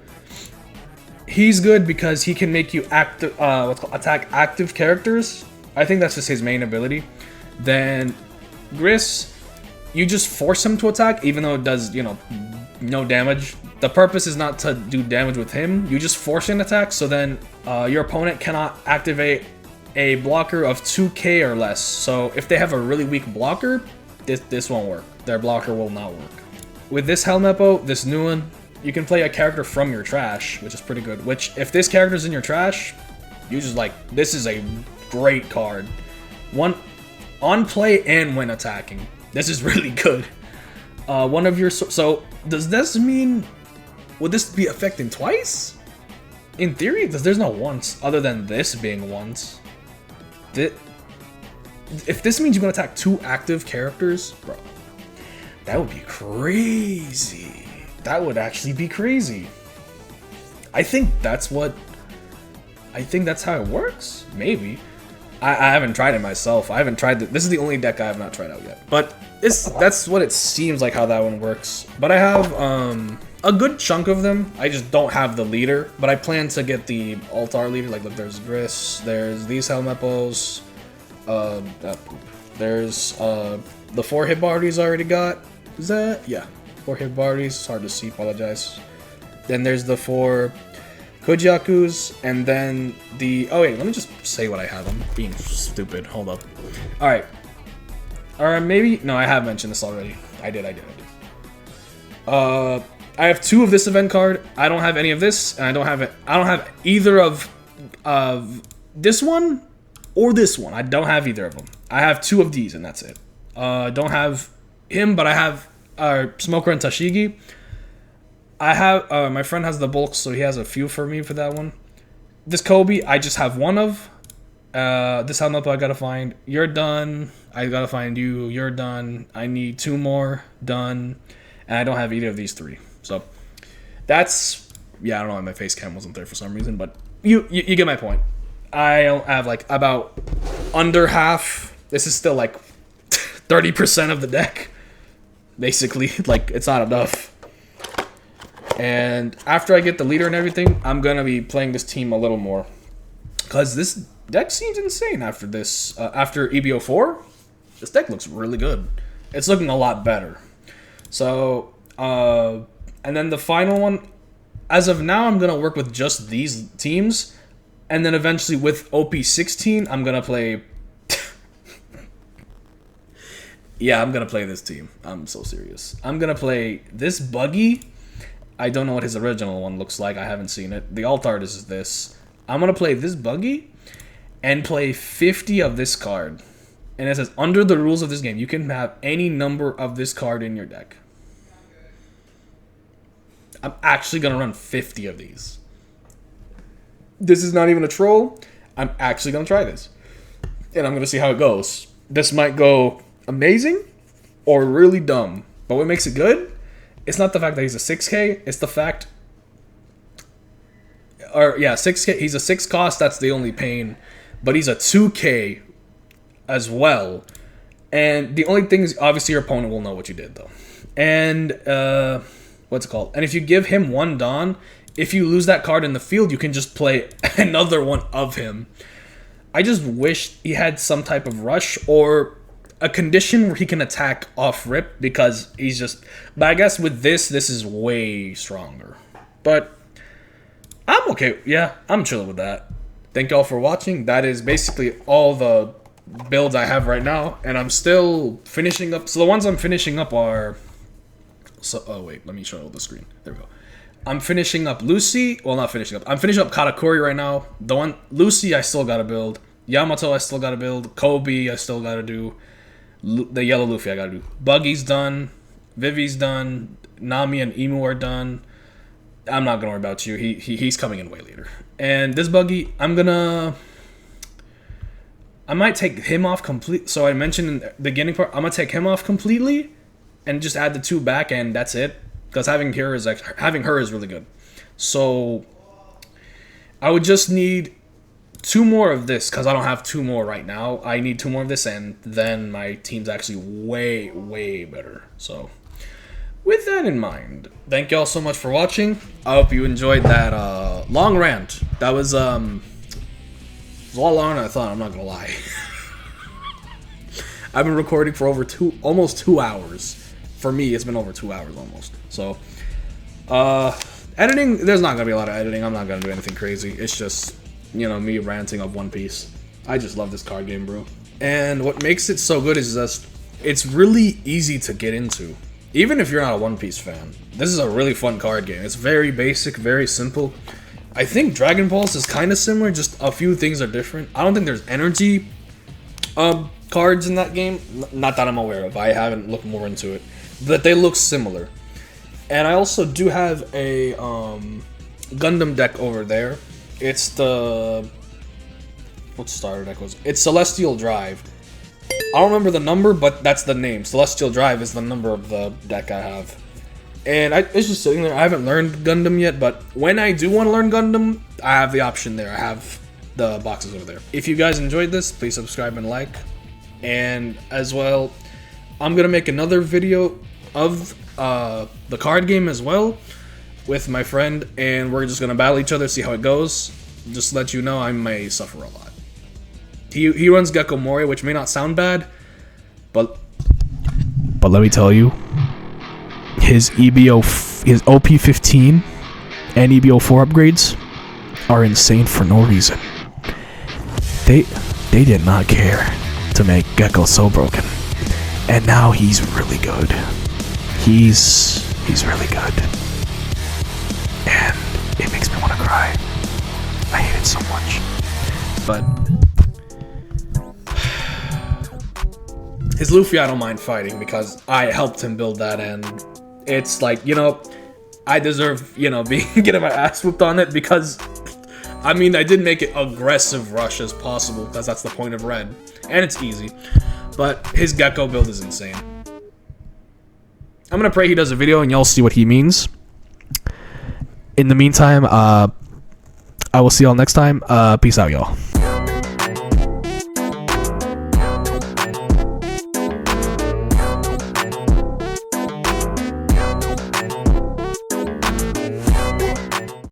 He's good because he can make you attack active characters. I think that's just his main ability. Then Gris, you just force him to attack, even though it does, you know, no damage. The purpose is not to do damage with him. You just force an attack, so then your opponent cannot activate a blocker of 2k or less. So if they have a really weak blocker, this won't work. Their blocker will not work. With this Helmepo, this new one, you can play a character from your trash, which is pretty good. Which, if this character's in your trash, you just like, this is a great card. One, on play and when attacking. This is really good. One of your... So, does this mean... Would this be affecting twice? In theory, because there's no once, other than this being once. If this means you can attack 2 active characters, bro, that would be crazy. That would actually be crazy. I think that's how it works. Maybe. I haven't tried it myself. I haven't tried it. This is the only deck I have not tried out yet. But that's what it seems like how that one works. But I have a good chunk of them. I just don't have the leader. But I plan to get the Altar leader. Like, look, there's Gris. There's these Helmeppos. There's the 4 hit bodies I already got. Is that? Yeah. 4 hit bodies. It's hard to see. Apologize. Then there's the 4 Kojakus, and then the... Oh wait, let me just say what I have. I'm being stupid. Hold up. Alright. Or maybe... No, I have mentioned this already. I did. I have 2 of this event card. I don't have any of this, and I don't have either of this one or this one. I don't have either of them. I have 2 of these, and that's it. I don't have him, but I have Smoker and Tashigi. I have, my friend has the bulk, so he has a few for me for that one. This Koby, I just have 1 of. This Helmeppo I gotta find. You're done. I gotta find you. You're done. I need 2 more. Done. And I don't have either of these 3. So, that's, yeah, I don't know why my face cam wasn't there for some reason, but you get my point. I have, like, about under half. This is still, like, 30% of the deck. Basically, like, it's not enough. And after I get the leader and everything, I'm going to be playing this team a little more. Because this deck seems insane after this. After EB04, this deck looks really good. It's looking a lot better. So, and then the final one, as of now, I'm going to work with just these teams. And then eventually with OP16, I'm going to play... Yeah, I'm going to play this team. I'm so serious. I'm going to play this Buggy. I don't know what his original one looks like. I haven't seen it. The alt art is this. I'm going to play this Buggy and play 50 of this card. And it says, under the rules of this game, you can have any number of this card in your deck. I'm actually going to run 50 of these. This is not even a troll. I'm actually going to try this. And I'm going to see how it goes. This might go amazing or really dumb. But what makes it good? It's not the fact that he's a 6K, it's the fact... Or, yeah, 6K, he's a 6 cost, that's the only pain. But he's a 2K as well. And the only thing is, obviously your opponent will know what you did, though. And, what's it called? And if you give him 1 Dawn, if you lose that card in the field, you can just play another one of him. I just wish he had some type of rush, or... a condition where he can attack off rip, because he's just... But I guess with this is way stronger. But I'm okay. Yeah, I'm chilling with that. Thank y'all for watching. That is basically all the builds I have right now. And I'm still finishing up. So the ones I'm finishing up are... So, oh, wait. Let me show the screen. There we go. I'm finishing up Lucy. Well, not finishing up. I'm finishing up Katakuri right now. The one... Lucy, I still gotta build. Yamato, I still gotta build. Koby, I still gotta do. The yellow Luffy I gotta do. Buggy's done. Vivi's done. Nami and Emu are done. I'm not gonna worry about you. He's coming in way later. And this Buggy, I might take him off complete. So I mentioned in the beginning part, I'm gonna take him off completely and just add the 2 back, and that's it. Because having her is really good. So I would just need 2 more of this, because I don't have 2 more right now. I need 2 more of this, and then my team's actually way, way better. So, with that in mind, thank y'all so much for watching. I hope you enjoyed that long rant. That was, it was a lot longer than I thought, I'm not gonna lie. I've been recording for over almost 2 hours. For me, it's been over 2 hours almost. So, editing, there's not gonna be a lot of editing. I'm not gonna do anything crazy. It's just... you know, me ranting of One Piece. I just love this card game, bro. And what makes it so good is that it's really easy to get into. Even if you're not a One Piece fan, this is a really fun card game. It's very basic, very simple. I think Dragon Balls is kind of similar, just a few things are different. I don't think there's energy cards in that game. Not that I'm aware of. I haven't looked more into it. But they look similar. And I also do have a Gundam deck over there. It's the... What starter deck was it? It's Celestial Drive. I don't remember the number, but that's the name. Celestial Drive is the number of the deck I have. And it's just sitting there. I haven't learned Gundam yet, but when I do want to learn Gundam, I have the option there. I have the boxes over there. If you guys enjoyed this, please subscribe and like. And as well, I'm going to make another video of the card game as well with my friend, and we're just going to battle each other, see how it goes. Just to let you know, I may suffer a lot. He runs Gecko Moria, which may not sound bad, but let me tell you, his OP15 and EB04 upgrades are insane for no reason. They did not care to make Gecko so broken, and now he's really good. He's really good, and it makes me want to cry. I hate it so much, but his Luffy I don't mind fighting because I helped him build that, and it's like, you know, I deserve, you know, getting my ass whooped on it because, I mean, I did make it aggressive rush as possible because that's the point of Red, and it's easy, but his Gecko build is insane. I'm gonna pray he does a video and y'all see what he means. In the meantime, I will see y'all next time. Peace out, y'all.